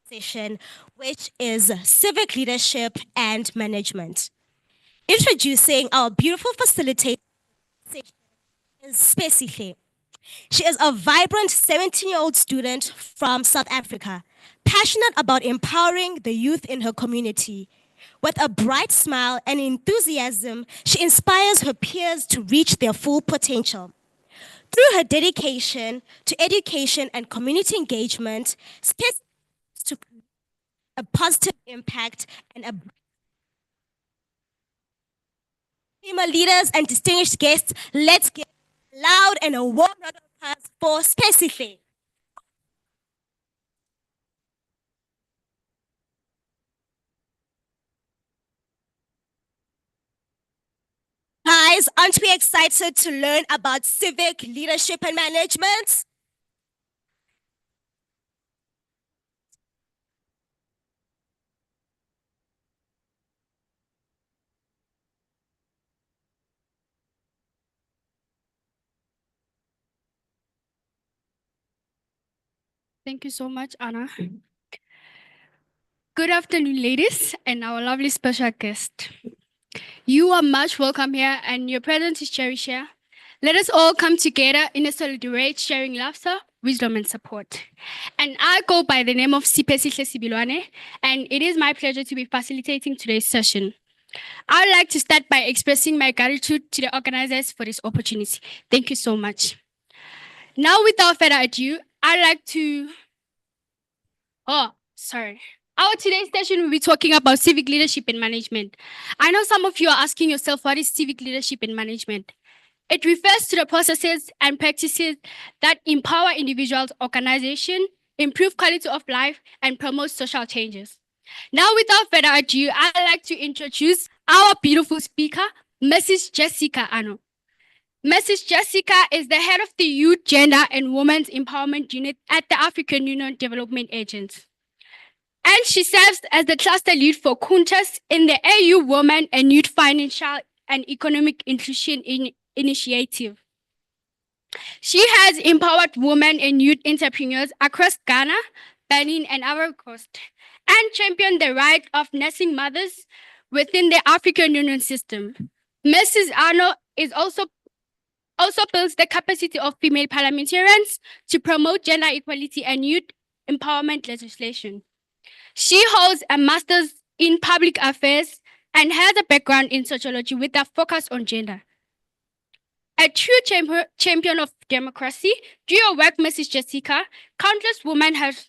session, which is civic leadership and management. Introducing our beautiful facilitator, Spesihle. She is a vibrant 17-year-old student from South Africa, passionate about empowering the youth in her community. With a bright smile and enthusiasm, she inspires her peers to reach their full potential. Through her dedication to education and community engagement, Stacy to a positive impact and a female leaders and distinguished guests. Let's give a loud and a warm round of applause for Stacy Faye. Guys, aren't we excited to learn about civic leadership and management? Thank you so much, Anna. Good afternoon, ladies, and our lovely special guest. You are much welcome here, and your presence is cherished here. Let us all come together in a solidarity, sharing laughter, wisdom, and support. And I go by the name of Sipesihle Sibilwane, and it is my pleasure to be facilitating today's session. I would like to start by expressing my gratitude to the organizers for this opportunity. Thank you so much. Now, without further ado, I'd like to... Our today's session will be talking about civic leadership and management. I know some of you are asking yourself, what is civic leadership and management? It refers to the processes and practices that empower individuals, organizations, improve quality of life, and promote social changes. Now, without further ado, I'd like to introduce our beautiful speaker, Mrs. Jessica Ano. Mrs. Jessica is the head of the Youth, Gender, and Women's Empowerment Unit at the African Union Development Agency. And she serves as the cluster lead for Kuntas in the AU Women and Youth Financial and Economic Inclusion Initiative. She has empowered women and youth entrepreneurs across Ghana, Benin, and Ivory Coast, and championed the right of nursing mothers within the African Union system. Mrs. Ano is also builds the capacity of female parliamentarians to promote gender equality and youth empowerment legislation. She holds a master's in public affairs and has a background in sociology with a focus on gender. A true champion of democracy, through your work, Mrs. Jessica, countless women have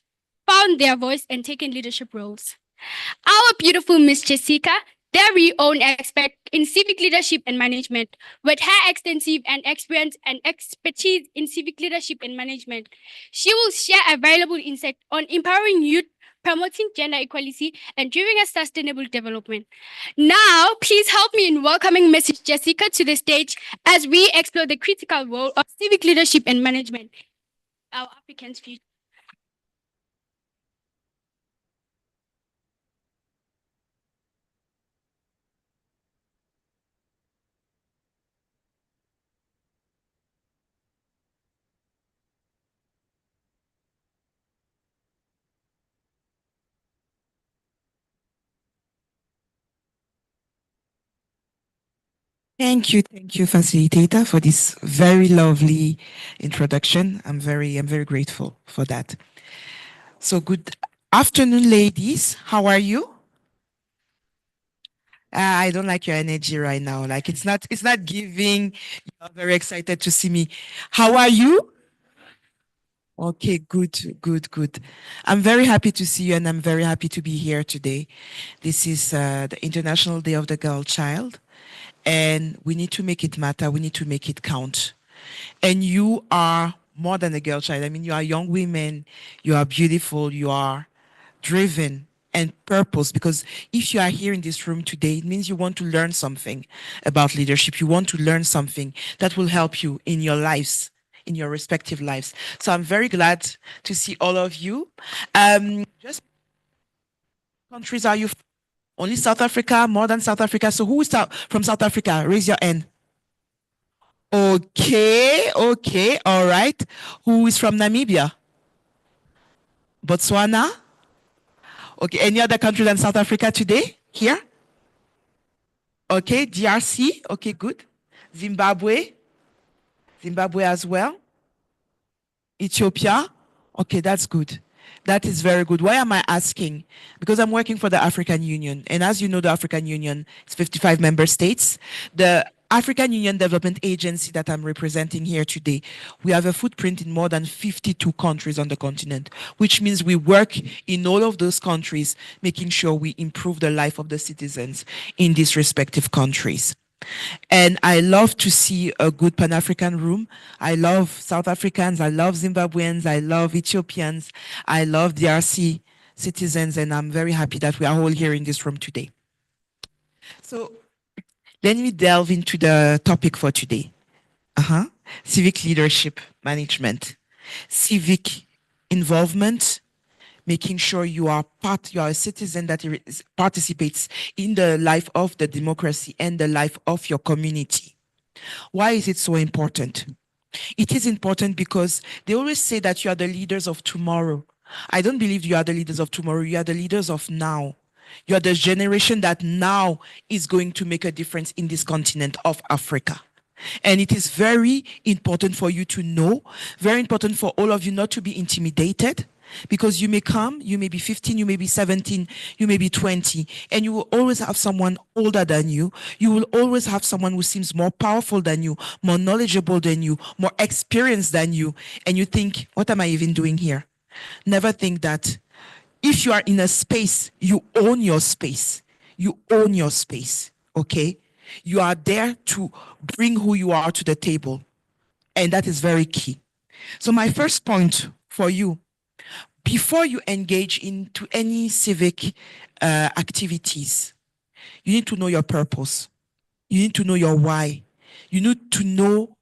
found their voice and taken leadership roles. Our beautiful Miss Jessica, their very own expert in civic leadership and management, with her extensive and experience and expertise in civic leadership and management, she will share a valuable insight on empowering youth, promoting gender equality, and driving a sustainable development. Now, please help me in welcoming Mrs. Jessica to the stage as we explore the critical role of civic leadership and management, our African future. Thank you, facilitator, for this very lovely introduction. I'm very grateful for that. So good afternoon, ladies. How are you? I don't like your energy right now. Like it's not giving. You're very excited to see me. How are you? Okay, good. I'm very happy to see you, and I'm very happy to be here today. This is the International Day of the Girl Child. And we need to make it matter. We need to make it count. And you are more than a girl child. I mean, you are young women. You are beautiful. You are driven and purpose. Because if you are here in this room today, it means you want to learn something about leadership. You want to learn something that will help you in your lives, in your respective lives. So I'm very glad to see all of you. Just countries are you from? Only South Africa, more than South Africa. So who is from South Africa? Raise your hand. Okay, all right. Who is from Namibia? Botswana? Okay, any other country than South Africa today? Here? Okay, DRC? Okay, good. Zimbabwe? Zimbabwe as well. Ethiopia? Okay, that's good. That is very good. Why am I asking? Because I'm working for the African Union. And as you know, the African Union is 55 member states. The African Union Development Agency that I'm representing here today, we have a footprint in more than 52 countries on the continent, which means we work in all of those countries, making sure we improve the life of the citizens in these respective countries. And I love to see a good Pan-African room. I love South Africans, I love Zimbabweans, I love Ethiopians, I love DRC citizens, and I'm very happy that we are all here in this room today. So let me delve into the topic for today. Civic leadership management, civic involvement, making sure you are a citizen that participates in the life of the democracy and the life of your community. Why is it so important? It is important because they always say that you are the leaders of tomorrow. I don't believe you are the leaders of tomorrow. You are the leaders of now. You are the generation that now is going to make a difference in this continent of Africa. And it is very important for you to know, very important for all of you not to be intimidated, because you may come, you may be 15, you may be 17, you may be 20, and you will always have someone older than you. You will always have someone who seems more powerful than you, more knowledgeable than you, more experienced than you. And you think, what am I even doing here? Never think that if you are in a space, you own your space. You own your space, okay? You are there to bring who you are to the table. And that is very key. So my first point for you, before you engage into any civic activities, you need to know your purpose. You need to know your why. You need to know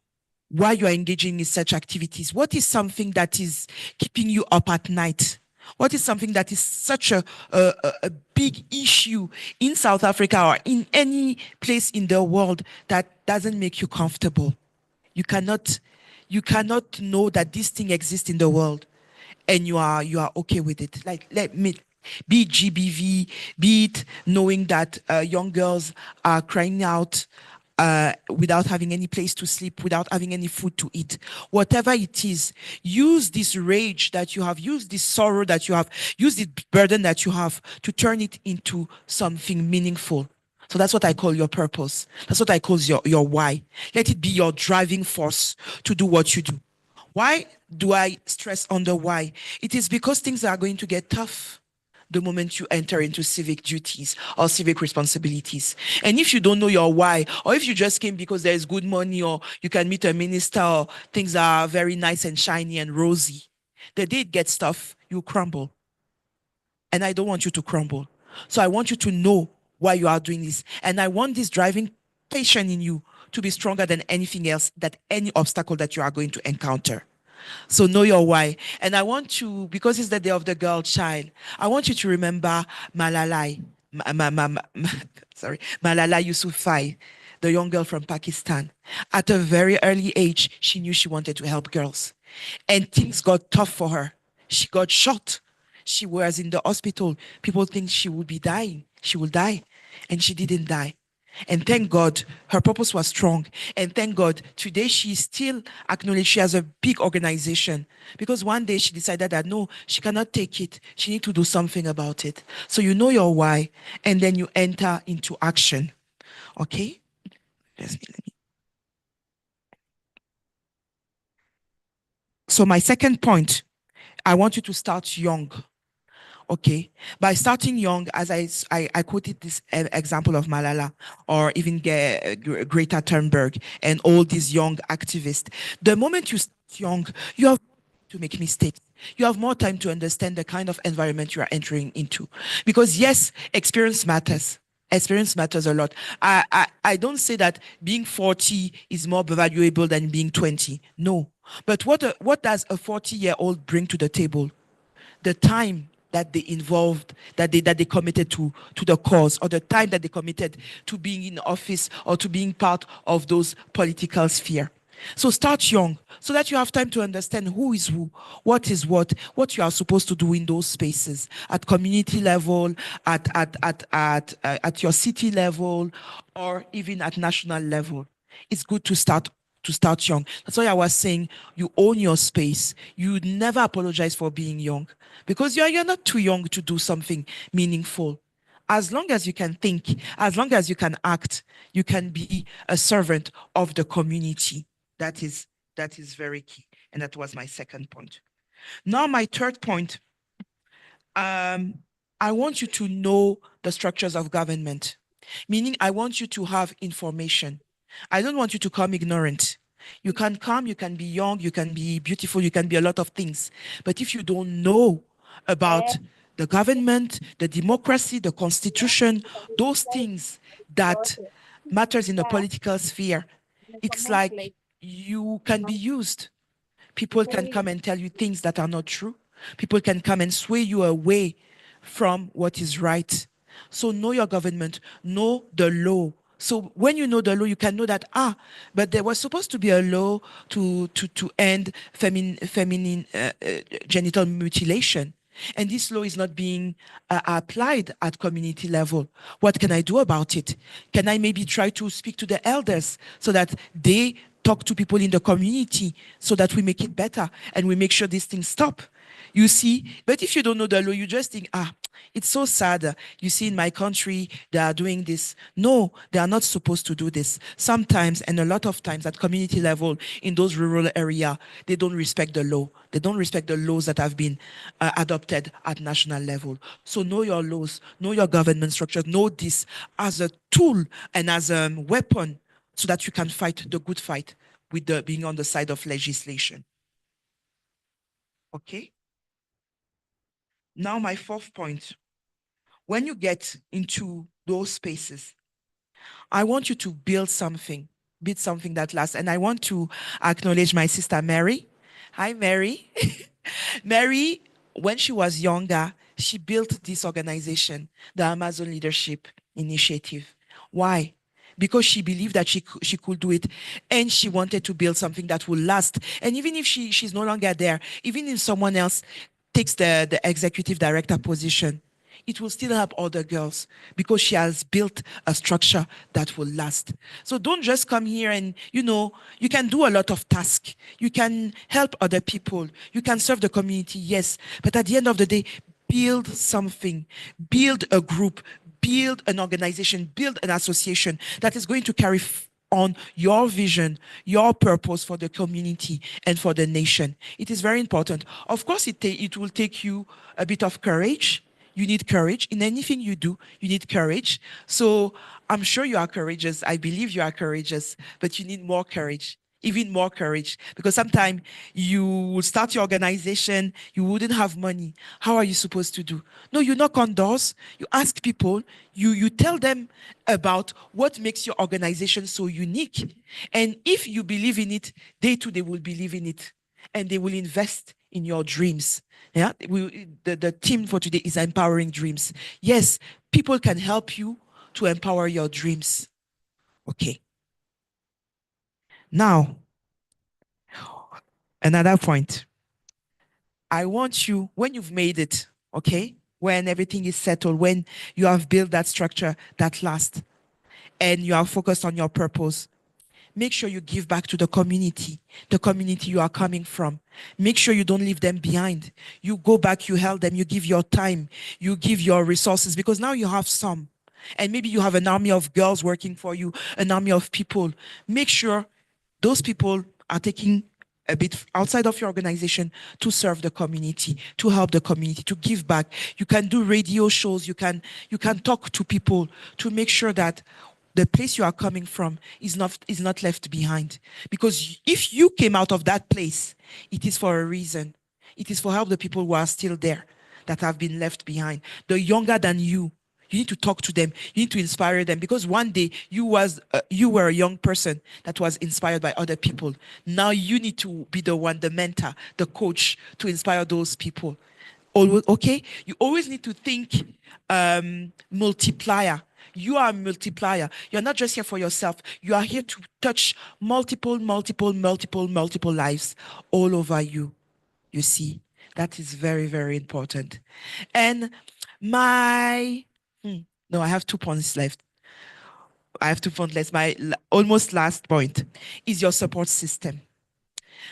why you are engaging in such activities. What is something that is keeping you up at night? What is something that is such a big issue in South Africa or in any place in the world that doesn't make you comfortable? You cannot know that this thing exists in the world and you are okay with it. Like, let me, be it GBV, be it knowing that young girls are crying out without having any place to sleep, without having any food to eat. Whatever it is, use this rage that you have, use this sorrow that you have, use this burden that you have to turn it into something meaningful. So that's what I call your purpose. That's what I call your why. Let it be your driving force to do what you do. Why do I stress on the why? It is because things are going to get tough the moment you enter into civic duties or civic responsibilities. And if you don't know your why, or if you just came because there is good money or you can meet a minister or things are very nice and shiny and rosy, the day it gets tough, you crumble. And I don't want you to crumble. So I want you to know why you are doing this. And I want this driving passion in you to be stronger than anything else, that any obstacle that you are going to encounter. So know your why. And I want you, because it's the day of the girl child, I want you to remember Malala Yousafzai, the young girl from Pakistan. At a very early age, she knew she wanted to help girls. And things got tough for her. She got shot. She was in the hospital. People think she would be dying. She will die. And she didn't die. And thank God, her purpose was strong. And thank God, today she still acknowledged she has a big organization. Because one day she decided that no, she cannot take it. She needs to do something about it. So you know your why, and then you enter into action. Okay? So my second point, I want you to start young. Okay, by starting young, as I quoted this example of Malala, or even Greta Thunberg and all these young activists. The moment you start young, you have to make mistakes. You have more time to understand the kind of environment you are entering into. Because yes, experience matters. Experience matters a lot. I don't say that being 40 is more valuable than being 20. No. But what does a 40-year-old bring to the table? The time that they involved, that they committed to the cause, or the time that they committed to being in office or to being part of those political sphere. So start young, so that you have time to understand who is who, what is what you are supposed to do in those spaces, at community level, at your city level, or even at national level. It's good to start to start young. That's why I was saying you own your space. You never apologize for being young because you're not too young to do something meaningful. As long as you can think, as long as you can act, you can be a servant of the community. That is very key. And that was my second point. Now, my third point, I want you to know the structures of government, meaning I want you to have information. I don't want you to come ignorant. You can come, you can be young, you can be beautiful, you can be a lot of things. But if you don't know about the government, the democracy, the constitution, those things that matters in the political sphere, it's like you can be used. People can come and tell you things that are not true. People can come and sway you away from what is right. So know your government, know the law. So when you know the law, you can know that, but there was supposed to be a law to end feminine genital mutilation. And this law is not being applied at community level. What can I do about it? Can I maybe try to speak to the elders so that they talk to people in the community so that we make it better and we make sure these things stop? You see, but if you don't know the law, you just think, it's so sad. You see, in my country, they are doing this. No, they are not supposed to do this. Sometimes, and a lot of times at community level, in those rural areas, they don't respect the law. They don't respect the laws that have been adopted at national level. So know your laws, know your government structures, know this as a tool and as a weapon so that you can fight the good fight with being on the side of legislation. Okay? Now, my fourth point, when you get into those spaces, I want you to build something that lasts. And I want to acknowledge my sister, Mary. Hi, Mary. Mary, when she was younger, she built this organization, the Amazon Leadership Initiative. Why? Because she believed that she could do it, and she wanted to build something that will last. And even if she's no longer there, even if someone else takes the executive director position, it will still help other girls because she has built a structure that will last. So don't just come here and, you can do a lot of tasks. You can help other people. You can serve the community, yes. But at the end of the day, build something, build a group, build an organization, build an association that is going to carry on your vision, your purpose for the community and for the nation. It is very important. Of course, it will take you a bit of courage. You need courage. In anything you do, you need courage. So I'm sure you are courageous. I believe you are courageous, but you need more courage. Even more courage, because sometimes you will start your organization, you wouldn't have money. How are you supposed to do? No, you knock on doors, you ask people, you tell them about what makes your organization so unique. And if you believe in it, they too, they will believe in it and they will invest in your dreams. Yeah, the theme for today is empowering dreams. Yes, people can help you to empower your dreams. Okay. Now, another point. I want you, when you've made it, okay, when everything is settled, when you have built that structure that lasts, and you are focused on your purpose, make sure you give back to the community you are coming from. Make sure you don't leave them behind. You go back, you help them, you give your time, you give your resources, because now you have some. And maybe you have an army of girls working for you, an army of people. Make sure those people are taking a bit outside of your organization to serve the community, to help the community, to give back. You can do radio shows. You can talk to people to make sure that the place you are coming from is not left behind. Because if you came out of that place, it is for a reason. It is for help the people who are still there, that have been left behind. The younger than you need to talk to them. You need to inspire them, because one day you were a young person that was inspired by other people. Now you need to be the one, the mentor, the coach, to inspire those people. Always, okay? You always need to think multiplier. You are a multiplier. You're not just here for yourself. You are here to touch multiple lives all over you. You see, that is very, very important. And no, I have 2 points left. I have to pointless. My almost last point is your support system.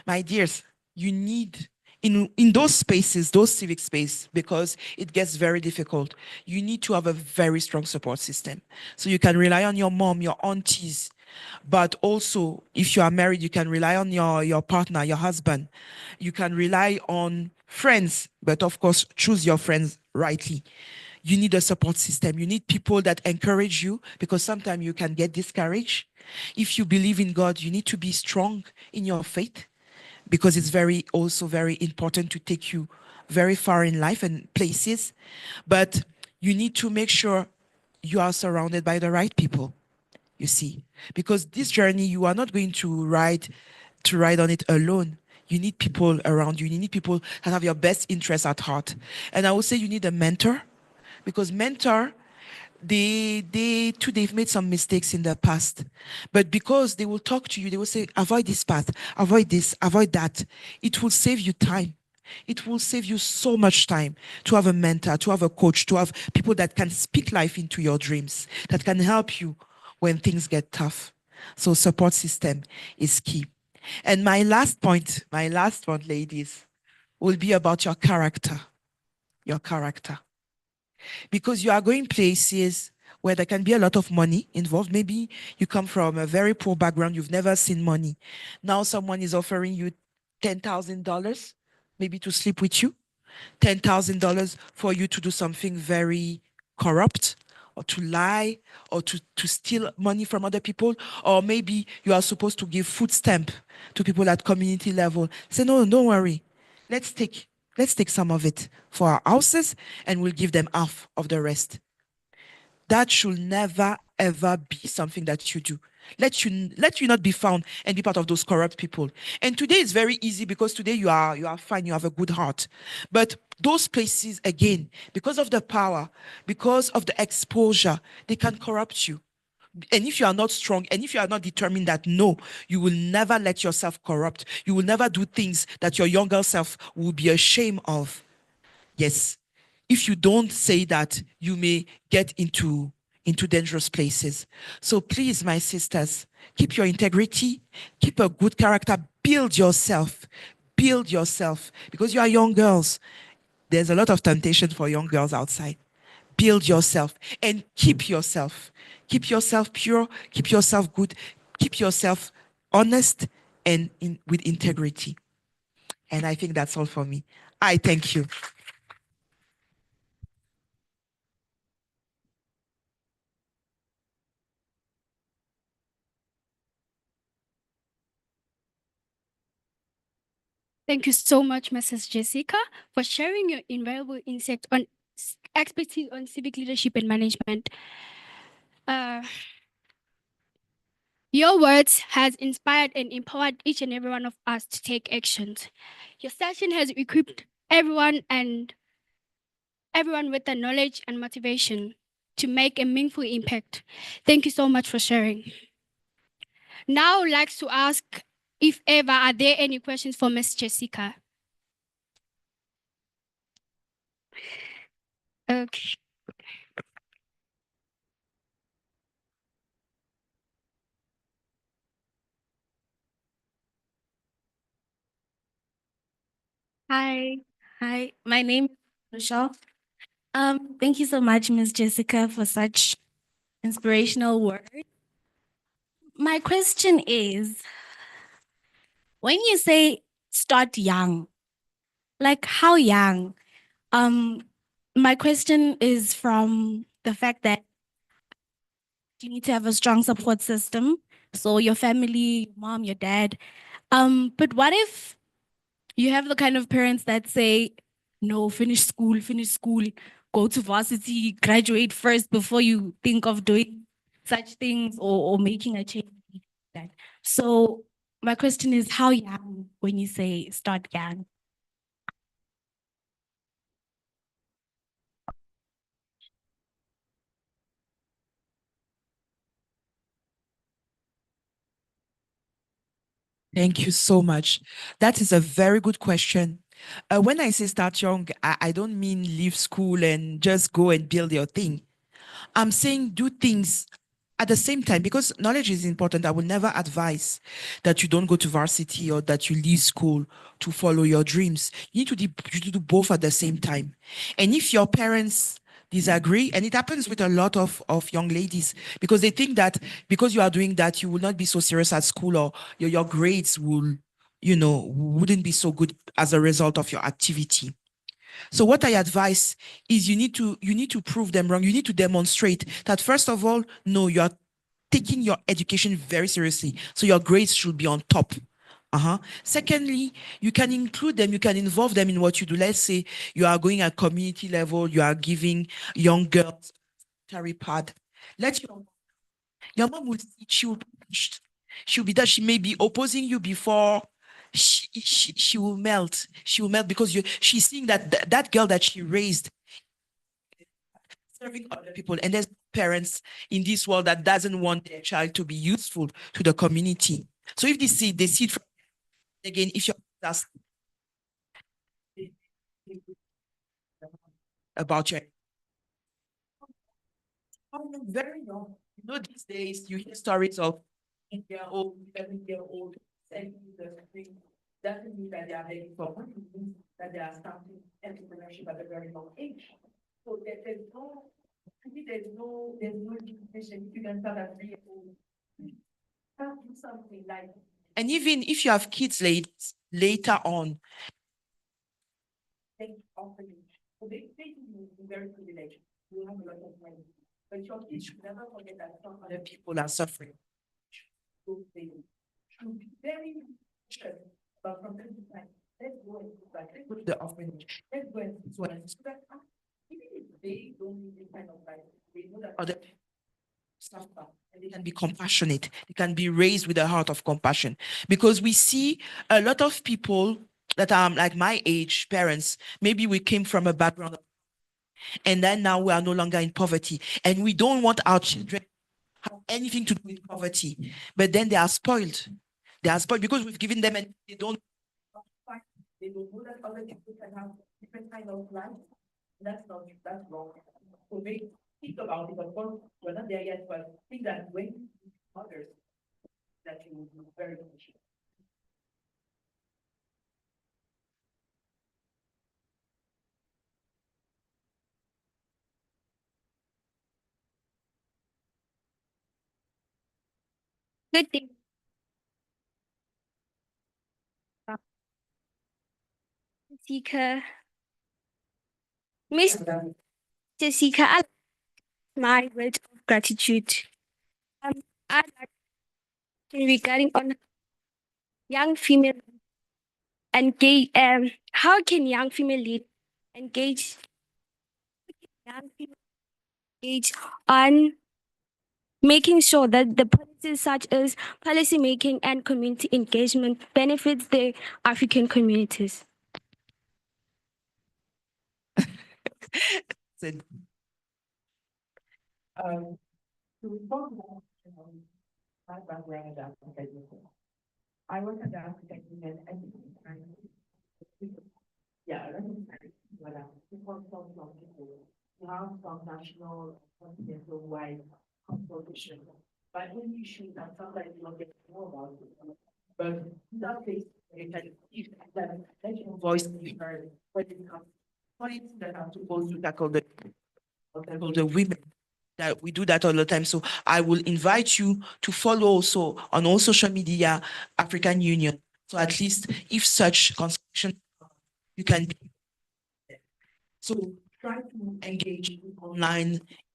My dears, you need in those spaces, those civic space, because it gets very difficult, you need to have a very strong support system. So you can rely on your mom, your aunties, but also if you are married, you can rely on your partner, your husband. You can rely on friends, but of course, choose your friends rightly. You need a support system. You need people that encourage you, because sometimes you can get discouraged. If you believe in God, you need to be strong in your faith, because it's also very important to take you very far in life and places. But you need to make sure you are surrounded by the right people, you see, because this journey, you are not going to ride on it alone. You need people around you. You need people that have your best interests at heart. And I would say you need a mentor, because mentor, they've made some mistakes in the past, but because they will talk to you, they will say, avoid this path, avoid this, avoid that. It will save you time. It will save you so much time to have a mentor, to have a coach, to have people that can speak life into your dreams, that can help you when things get tough. So support system is key. And my last point, ladies, will be about your character. Your character. Because you are going places where there can be a lot of money involved. Maybe you come from a very poor background, you've never seen money. Now someone is offering you $10,000, maybe to sleep with you, $10,000 for you to do something very corrupt, or to lie, or to steal money from other people, or maybe you are supposed to give food stamp to people at community level. Say, no, don't worry. Let's take some of it for our houses, and we'll give them half of the rest. That should never, ever be something that you do. Let you not be found and be part of those corrupt people. And today is very easy, because today you are fine, you have a good heart. But those places, again, because of the power, because of the exposure, they can corrupt you. And if you are not strong, and if you are not determined that no, you will never let yourself corrupt, you will never do things that your younger self will be ashamed of. Yes. If you don't say that, you may get into dangerous places. So please, my sisters, keep your integrity, keep a good character, build yourself, because you are young girls. There's a lot of temptation for young girls outside. Build yourself and keep yourself. Keep yourself pure, keep yourself good, keep yourself honest and with integrity. And I think that's all for me. I thank you. Thank you so much, Mrs. Jessica, for sharing your invaluable insight on expertise on civic leadership and management. Your words has inspired and empowered each and every one of us to take actions. Your session has equipped everyone with the knowledge and motivation to make a meaningful impact. Thank you so much for sharing. Now I'd like to ask, if ever, are there any questions for Ms. Jessica? Okay. Hi, my name is Michelle. Thank you so much, Ms. Jessica, for such inspirational words. My question is, when you say start young, like how young? My question is from the fact that you need to have a strong support system. So your family, mom, your dad. But what if you have the kind of parents that say, no, finish school, go to varsity, graduate first before you think of doing such things or making a change like that. So my question is, how young when you say start young? Thank you so much. That is a very good question. When I say start young, I don't mean leave school and just go and build your thing. I'm saying do things at the same time, because knowledge is important, I will never advise that you don't go to varsity or that you leave school to follow your dreams. You need to do both at the same time. And if your parents disagree, and it happens with a lot of young ladies, because they think that because you are doing that, you will not be so serious at school, or your grades will, wouldn't be so good as a result of your activity. So what I advise is you need to prove them wrong. You need to demonstrate that, first of all, no, you are taking your education very seriously. So your grades should be on top. Secondly, you can include them, you can involve them in what you do. Let's say you are going at community level, you are giving young girls a pad. Let your mom will see, she'll be that she may be opposing you before she will melt. She will melt because she's seeing that girl that she raised serving other people, and there's parents in this world that doesn't want their child to be useful to the community. So if they see it from, again, if you're asking about your very young, these days you hear stories of 8-year-old, 11-year-old saying doesn't mean that they are ready for money, means that they are starting entrepreneurship at a very young age. So there's no limitation. If you can start at 3 years old, can't do something like. And even if you have kids later on, they often, so they will be very privileged. You have a lot of money, but your kids should never forget that some other people are suffering. So they should be very sure. But from time to time, let's go and do that. Let's go to the orphanage. Let's go and do that. So that even if they don't need this kind of life, they know that other suffer, and they can be compassionate. They can be raised with a heart of compassion. Because we see a lot of people that are like my age, parents, maybe we came from a background and then now we are no longer in poverty. And we don't want our children to have anything to do with poverty. But then they are spoiled. They are spoiled because we've given them and they don't know that other people can have different kind of life. That's wrong. So they think about it, of course, we're not there yet, but think that when you others, that you will be very much. Good day. Jessica. Miss Jessica, I my word of gratitude. I'd like to regarding on young female engage. How can young female lead engage on making sure that the policies such as policy making and community engagement benefits the African communities? To respond to my background as I work at the African Union and yeah, you have some national continental wide consultation, but when you shoot that sometimes you don't get to know about it. But in that case, you can use that let your voice be heard when it comes to points that are supposed to tackle the women. That we do that all the time. So I will invite you to follow also on all social media, African Union. So at least if such consultation, you can be. So try to engage in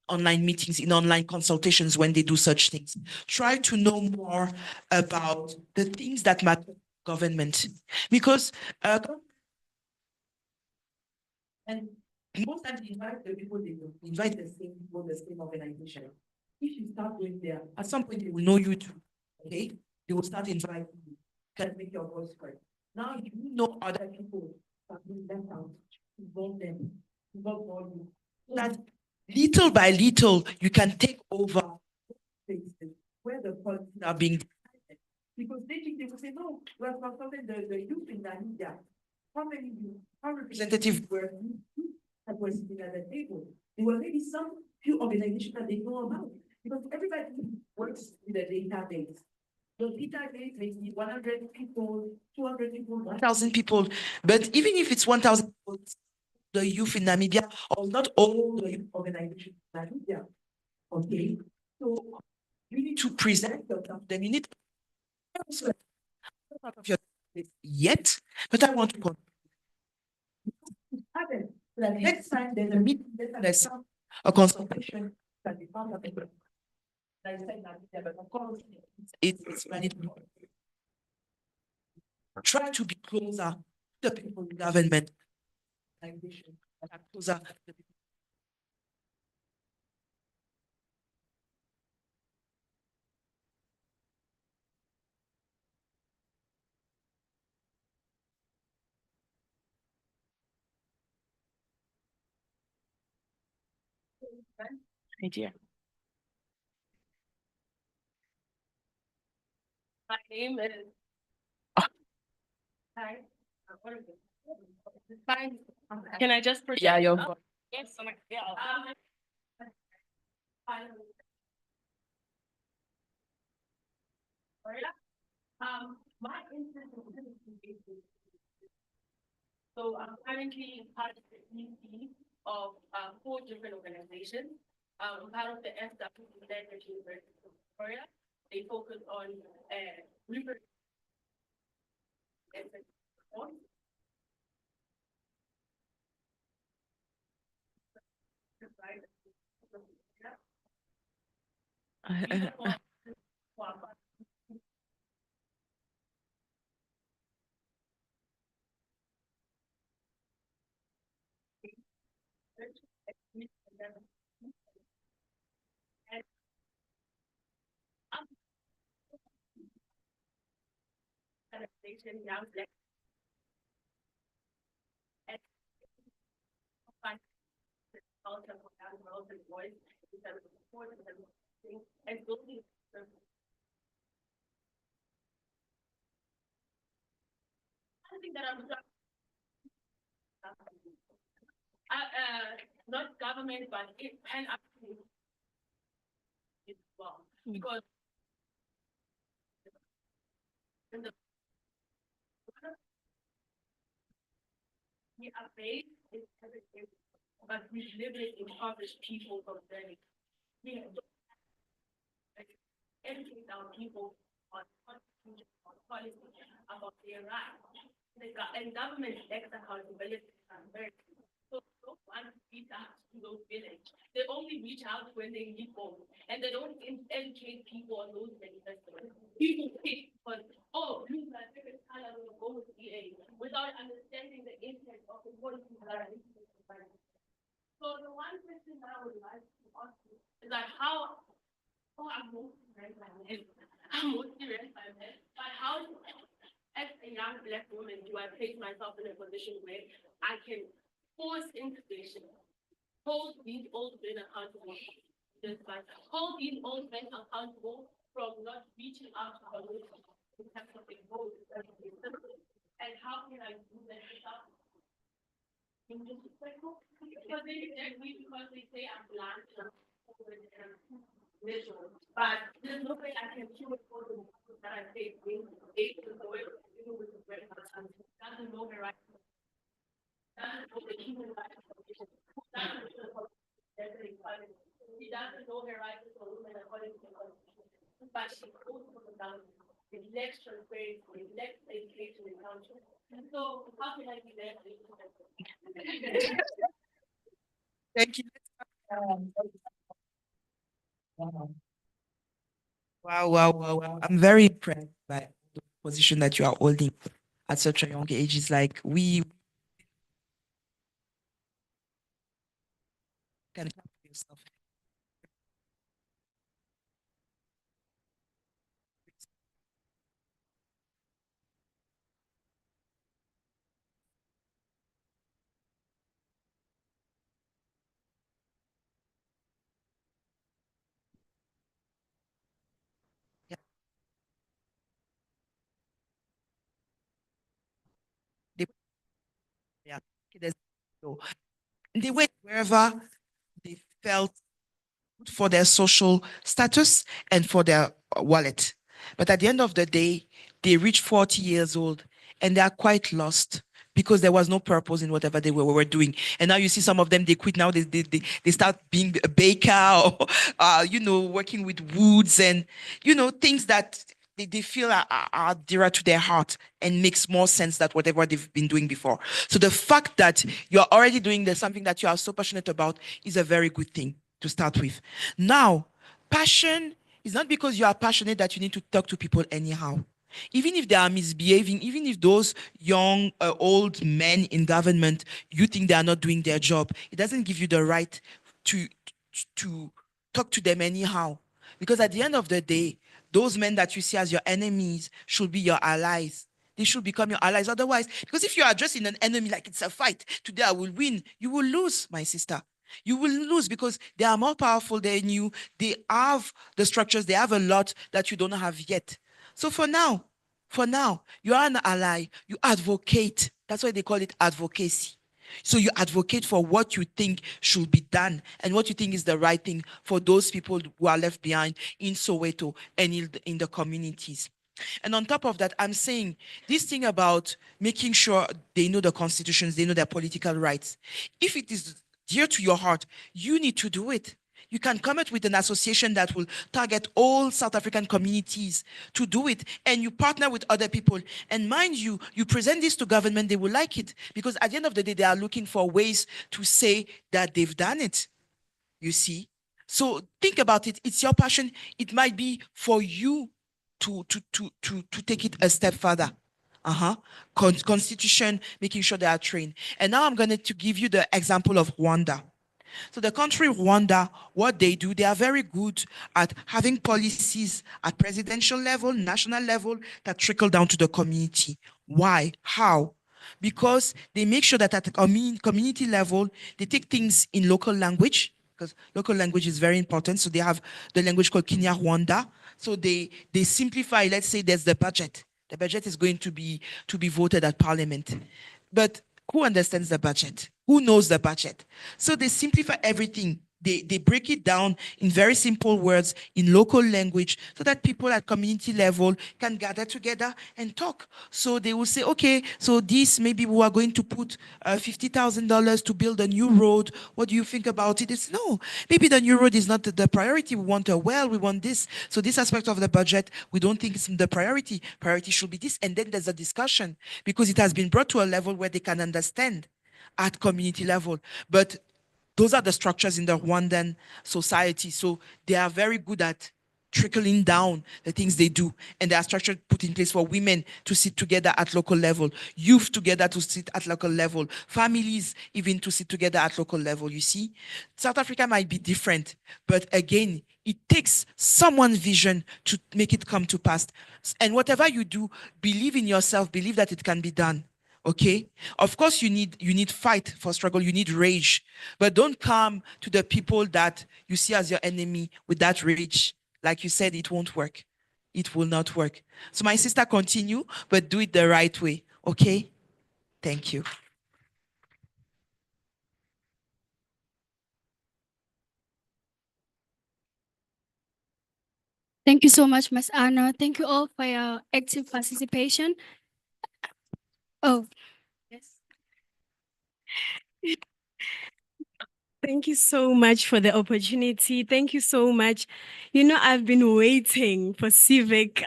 online meetings, in online consultations when they do such things. Try to know more about the things that matter to government, because and most times they invite the people they don't invite the same people, the same organization. If you start going there, at some point they will know you too. Okay, they will start inviting you. Can make your voice heard. Now you know other people that bring them out, involve them, involve all you. So that little by little you can take over places where the policies are being decided. Because they will say, no, we have consulted the youth in Namibia. How representative were you? That were sitting at the table. There were maybe some few organizations that they know about. Because everybody works with a database. The database may be 100 people, 200 people, 1,000 people. But even if it's 1,000 people, the youth in Namibia, or not all the youth organizations in Namibia. Okay, so you need to present yourself, then you need to part of your yet, but I want to happen. Like next time there's a meeting, there's a consultation that be part of it. Like I said, Namibia, but of course, it's mandatory. Try to be closer to the people in government. Like they should, closer to the people. Idea. My name is. Hi. Fine. Can I just project? Yeah, your up? Yes, so much. Yeah. My interest is so I'm currently part of the EC of 4 different organizations. I'm part of the SW Language University of Victoria. They focus on reproductive young black and culture for young girls and boys in terms of support and things and building something that I'm not government but it can actually as well because in the we are based in everything, but we live it in impoverished people from learning. We have educate our people on constitution, on policy, about their rights. And government lacks accountability and very so don't want to reach out to those villages. They only reach out when they need more, and they don't educate people on those manifestos. People pick because blue my favorite color will go with EA without understanding the impact of the policy that are so the one question that I would like to ask you is like how I'm mostly right by men. I'm mostly right by men. But how as a young black woman do I place myself in a position where I can force integration, hold these old men accountable, hold these old men accountable from not reaching out to our in terms of their goals, and how can I do that without being disrespectful? Because they reject me because they say I'm blind visual, but there's no way I can show it for them that I say the way doesn't know the right, doesn't know the human rights condition, he doesn't know her rights for women according to the constitution, but she goes for the government. It lacks transparency, it lacks education and culture. And so how can I be there? Thank you. Wow, wow, wow, wow. I'm very impressed by the position that you are holding at such a young age. It's like we can help yourself. Yeah. Yeah. Okay, so they went wherever they felt for their social status and for their wallet. But at the end of the day, they reach 40 years old and they are quite lost because there was no purpose in whatever they were doing. And now you see some of them, they quit now, they start being a baker or, working with woods and, things that they feel are dearer to their heart and makes more sense than whatever they've been doing before. So the fact that you're already doing something that you are so passionate about is a very good thing to start with. Now, passion is not because you are passionate that you need to talk to people anyhow. Even if they are misbehaving, even if those young, old men in government, you think they are not doing their job, it doesn't give you the right to talk to them anyhow. Because at the end of the day, those men that you see as your enemies should be your allies. They should become your allies. Otherwise, because if you are addressing an enemy like it's a fight, today I will win, you will lose, my sister. You will lose because they are more powerful than you. They have the structures, they have a lot that you don't have yet. So for now, you are an ally, you advocate. That's why they call it advocacy. So you advocate for what you think should be done and what you think is the right thing for those people who are left behind in Soweto and in the communities. And on top of that, I'm saying this thing about making sure they know the constitutions, they know their political rights. If it is dear to your heart, you need to do it. You can come up with an association that will target all South African communities to do it, and you partner with other people. And mind you, you present this to government, they will like it, because at the end of the day, they are looking for ways to say that they've done it, you see? So think about it. It's your passion. It might be for you to take it a step further. Constitution, making sure they are trained. And now I'm going to give you the example of Rwanda. So the country Rwanda, what they do, they are very good at having policies at presidential level, national level, that trickle down to the community. Why? How? Because they make sure that at the community level, they take things in local language, because local language is very important. So they have the language called Kinyarwanda. So they simplify, let's say there's the budget. The budget is going to be voted at parliament. But who understands the budget? Who knows the budget? So they simplify everything. They break it down in very simple words in local language so that people at community level can gather together and talk. So they will say, okay, so this, maybe we are going to put $50,000 to build a new road. What do you think about it? It's no, maybe the new road is not the priority. We want a well, we want this. So this aspect of the budget, we don't think it's the priority. Priority should be this. And then there's a discussion because it has been brought to a level where they can understand at community level. But those are the structures in the Rwandan society. So they are very good at trickling down the things they do. And there are structures put in place for women to sit together at local level, youth together to sit at local level, families even to sit together at local level, you see? South Africa might be different, but again, it takes someone's vision to make it come to pass. And whatever you do, believe in yourself, believe that it can be done. Okay, of course you need fight for struggle, you need rage, but don't come to the people that you see as your enemy with that rage. Like you said, it won't work. It will not work. So my sister, continue, but do it the right way. Okay, thank you. Thank you so much, Ms. Anna. Thank you all for your active participation. Oh, yes. Thank you so much for the opportunity. Thank you so much. You know, I've been waiting for civic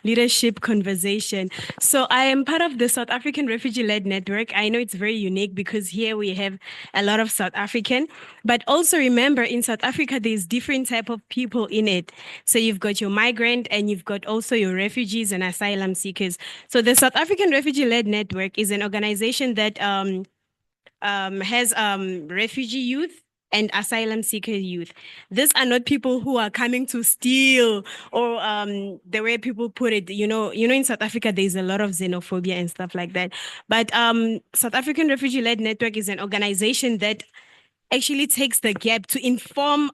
leadership conversation. So I am part of the South African Refugee-Led Network. I know it's very unique because here we have a lot of South African, but also remember in South Africa, there's different type of people in it. So you've got your migrant and you've got also your refugees and asylum seekers. So the South African Refugee-Led Network is an organization that has refugee youth and asylum seeker youth. These are not people who are coming to steal or the way people put it, you know, in South Africa, there's a lot of xenophobia and stuff like that. But South African Refugee-Led Network is an organization that actually takes the gap to inform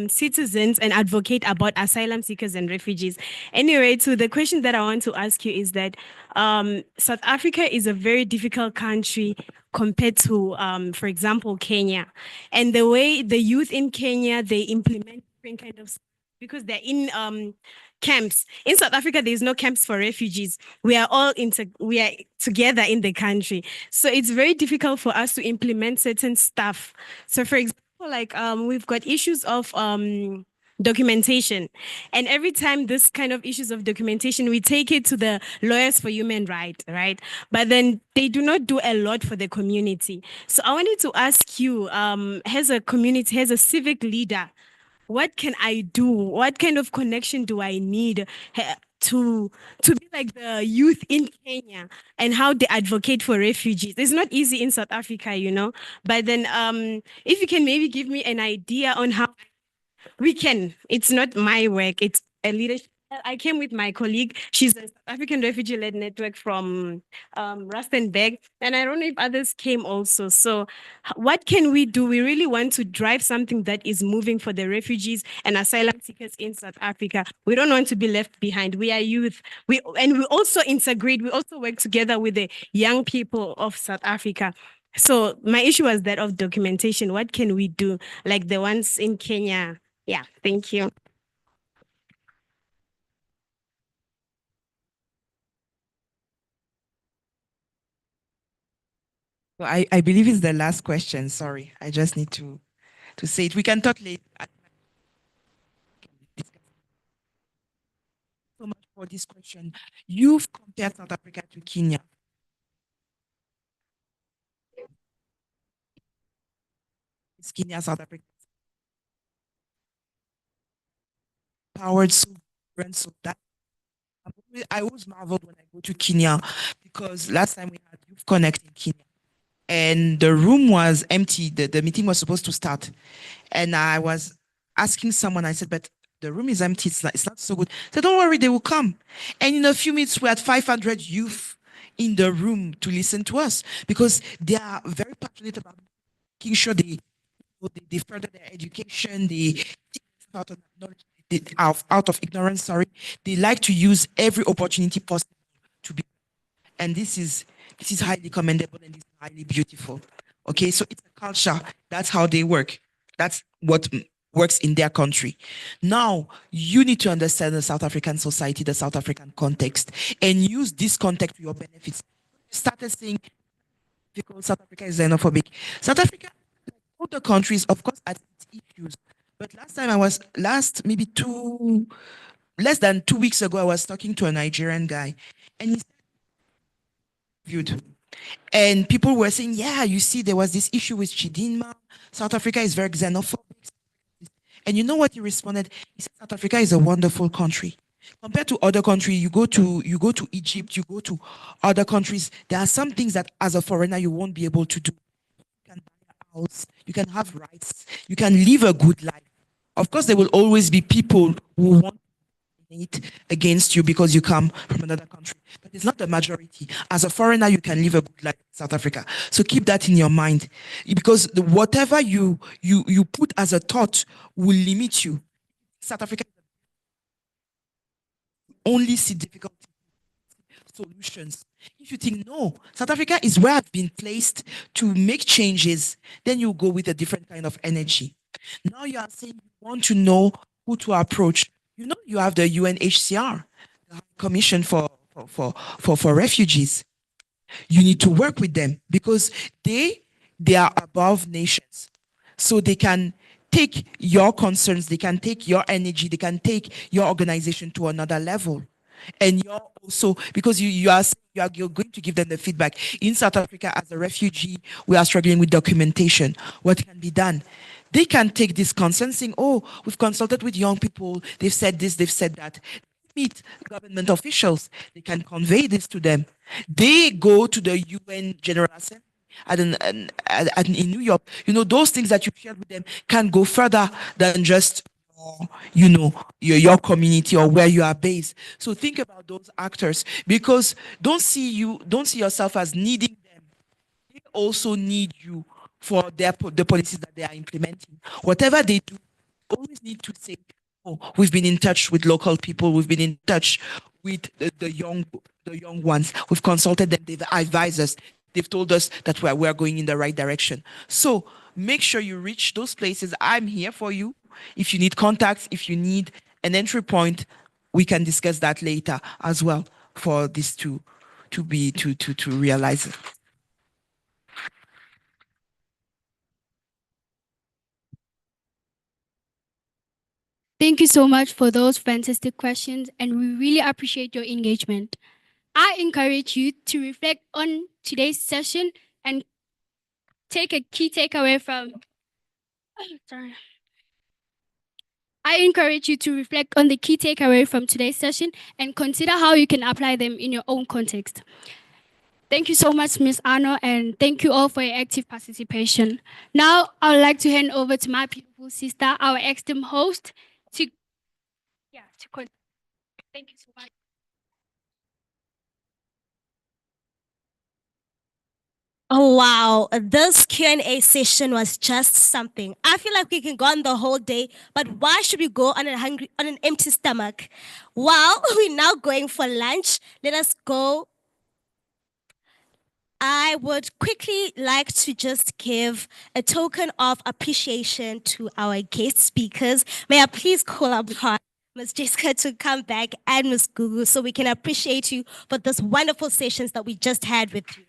citizens and advocate about asylum seekers and refugees. Anyway, to the question that I want to ask you is that South Africa is a very difficult country compared to, for example, Kenya. And the way the youth in Kenya, they implement different kind of, because they're in camps. In South Africa, there's no camps for refugees. We are all we are together in the country. So it's very difficult for us to implement certain stuff. So for example, like we've got issues of documentation. And every time this kind of issues of documentation, we take it to the lawyers for human rights, right? But then they do not do a lot for the community. So I wanted to ask you, as a community, as a civic leader, what can I do? What kind of connection do I need to be like the youth in Kenya and how they advocate for refugees? It's not easy in South Africa, you know. But then if you can maybe give me an idea on how we can. It's not my work. It's a leadership. I came with my colleague. She's a South African refugee-led network from Rustenburg. And I don't know if others came also. So what can we do? We really want to drive something that is moving for the refugees and asylum seekers in South Africa. We don't want to be left behind. We are youth. We also integrate. We also work together with the young people of South Africa. So my issue was that of documentation. What can we do? Like the ones in Kenya. Yeah, thank you. So I believe it's the last question. Sorry, I just need to say it. We can talk later. So much for this question. You've compared South Africa to Kenya. It's Kenya, South Africa. Powered so that I always marveled when I go to Kenya, because last time we had Youth Connect in Kenya and the room was empty. The meeting was supposed to start. And I was asking someone, I said, but the room is empty. It's not so good. I said, don't worry, they will come. And in a few minutes, we had 500 youth in the room to listen to us, because they are very passionate about making sure they further their education, they out of knowledge, out of ignorance, sorry. They like to use every opportunity possible to be, and this is highly commendable and this is highly beautiful. Okay, so it's a culture. That's how they work. That's what works in their country. Now, you need to understand the South African society, the South African context, and use this context to your benefits. Started saying because South Africa is xenophobic. South Africa, like all the countries, of course, has its issues. But last time less than 2 weeks ago, I was talking to a Nigerian guy, and he said, viewed. And people were saying, yeah, you see, there was this issue with Chidinma. South Africa is very xenophobic. And you know what he responded? He said, South Africa is a wonderful country. Compared to other countries, you go to Egypt, you go to other countries, there are some things that as a foreigner you won't be able to do. You can buy a house, you can have rights, you can live a good life. Of course, there will always be people who want to against you because you come from another country, but it's not the majority. As a foreigner, you can live a good life in South Africa. So keep that in your mind, because whatever you put as a thought will limit you. South Africa only see difficult solutions. If you think, no, South Africa is where I've been placed to make changes, then you go with a different kind of energy. Now you are saying you want to know who to approach. You know, you have the UNHCR, the Commission for Refugees. You need to work with them because they are above nations. So they can take your concerns, they can take your energy, they can take your organization to another level. And you're also, because you're going to give them the feedback. In South Africa, as a refugee, we are struggling with documentation. What can be done? They can take this concern saying, oh, we've consulted with young people, they've said this, they've said that. Meet government officials, they can convey this to them. They go to the UN General Assembly in New York. You know, those things that you shared with them can go further than just your community or where you are based. So think about those actors, because don't see yourself as needing them. They also need you for the policies that they are implementing. Whatever they do, always need to say, oh, we've been in touch with local people, we've been in touch with the young ones, we've consulted them, they've advised us, they've told us that we're going in the right direction. So make sure you reach those places. I'm here for you. If you need contacts, if you need an entry point, we can discuss that later as well for this to realize. Thank you so much for those fantastic questions, and we really appreciate your engagement. I encourage you to reflect on today's session and take a key takeaway from. Sorry. I encourage you to reflect on the key takeaway from today's session and consider how you can apply them in your own context. Thank you so much, Ms. Arno, and thank you all for your active participation. Now, I would like to hand over to my beautiful sister, our esteemed host, to thank you so much. Oh wow, this Q&A session was just something. I feel like we can go on the whole day, but why should we go on an empty stomach? Well, we're now going for lunch. Let us go. I would quickly like to just give a token of appreciation to our guest speakers. May I please call upon Ms. Jessica to come back and Ms. Gugu so we can appreciate you for this wonderful sessions that we just had with you.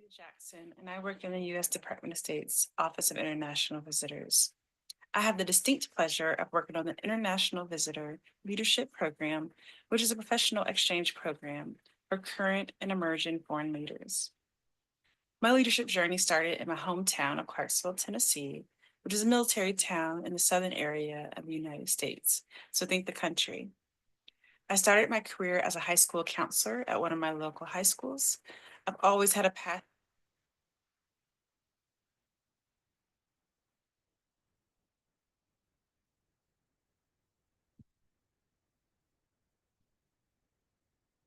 Jackson, and I work in the U.S. Department of State's Office of International Visitors. I have the distinct pleasure of working on the International Visitor Leadership Program, which is a professional exchange program for current and emerging foreign leaders. My leadership journey started in my hometown of Clarksville, Tennessee, which is a military town in the southern area of the United States. So think the country. I started my career as a high school counselor at one of my local high schools. I've always had a passion.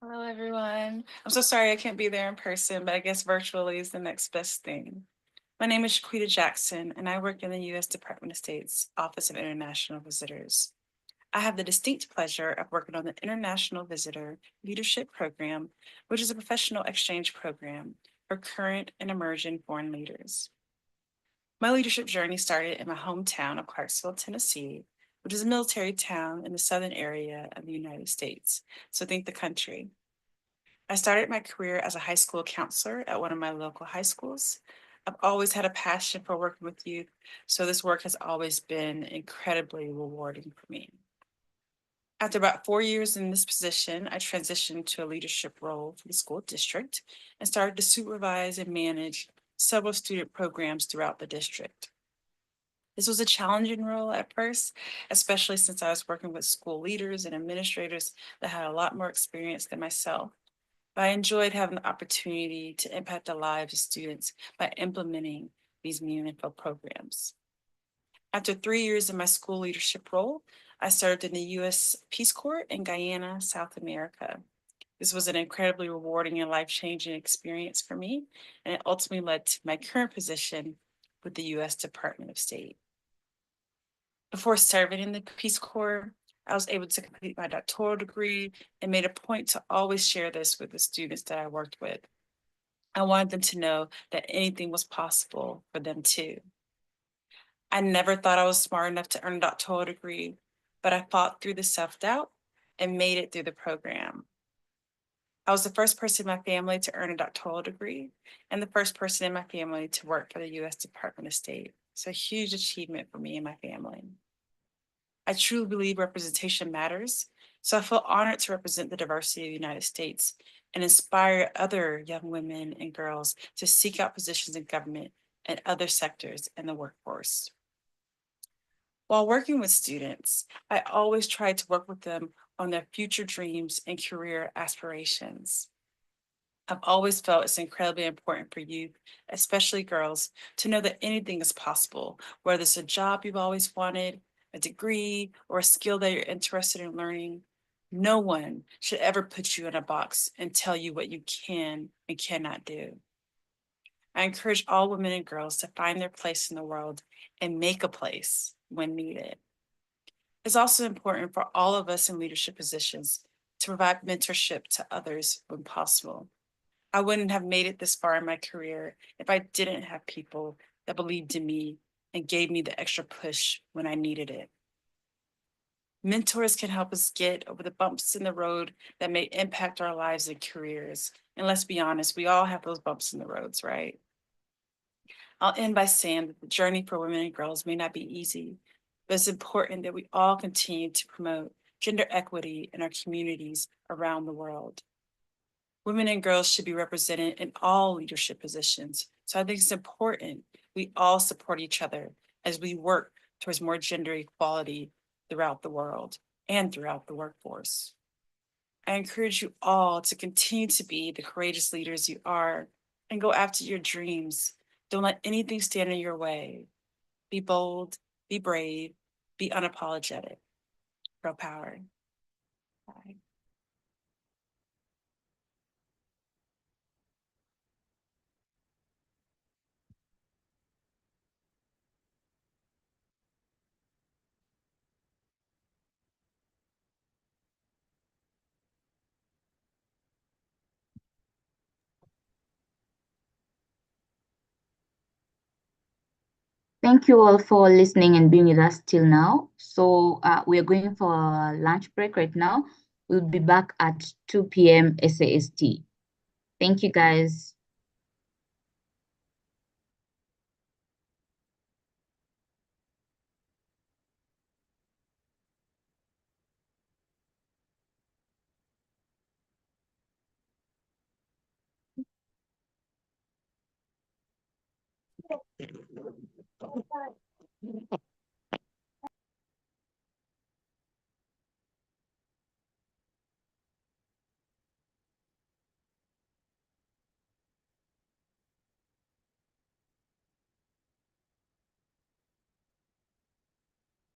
Hello, everyone. I'm so sorry I can't be there in person, but I guess virtually is the next best thing. My name is Shaquita Jackson, and I work in the U.S. Department of State's Office of International Visitors. I have the distinct pleasure of working on the International Visitor Leadership Program, which is a professional exchange program for current and emerging foreign leaders. My leadership journey started in my hometown of Clarksville, Tennessee, which is a military town in the southern area of the United States. So think the country. I started my career as a high school counselor at one of my local high schools. I've always had a passion for working with youth, so this work has always been incredibly rewarding for me. After about 4 years in this position, I transitioned to a leadership role for the school district and started to supervise and manage several student programs throughout the district. This was a challenging role at first, especially since I was working with school leaders and administrators that had a lot more experience than myself. But I enjoyed having the opportunity to impact the lives of students by implementing these meaningful programs. After 3 years in my school leadership role, I served in the U.S. Peace Corps in Guyana, South America. This was an incredibly rewarding and life-changing experience for me, and it ultimately led to my current position with the U.S. Department of State. Before serving in the Peace Corps, I was able to complete my doctoral degree and made a point to always share this with the students that I worked with. I wanted them to know that anything was possible for them too. I never thought I was smart enough to earn a doctoral degree, but I fought through the self-doubt and made it through the program. I was the first person in my family to earn a doctoral degree and the first person in my family to work for the U.S. Department of State. It's a huge achievement for me and my family. I truly believe representation matters, so I feel honored to represent the diversity of the United States and inspire other young women and girls to seek out positions in government and other sectors in the workforce. While working with students, I always try to work with them on their future dreams and career aspirations. I've always felt it's incredibly important for youth, especially girls, to know that anything is possible, whether it's a job you've always wanted, a degree, or a skill that you're interested in learning. No one should ever put you in a box and tell you what you can and cannot do. I encourage all women and girls to find their place in the world and make a place when needed. It's also important for all of us in leadership positions to provide mentorship to others when possible. I wouldn't have made it this far in my career if I didn't have people that believed in me and gave me the extra push when I needed it. Mentors can help us get over the bumps in the road that may impact our lives and careers. And let's be honest, we all have those bumps in the roads, right? I'll end by saying that the journey for women and girls may not be easy, but it's important that we all continue to promote gender equity in our communities around the world. Women and girls should be represented in all leadership positions. So I think it's important we all support each other as we work towards more gender equality throughout the world and throughout the workforce. I encourage you all to continue to be the courageous leaders you are and go after your dreams. Don't let anything stand in your way. Be bold, be brave, be unapologetic. Girl power. Bye. Thank you all for listening and being with us till now. So we are going for a lunch break right now. We'll be back at 2 p.m. SAST. Thank you, guys.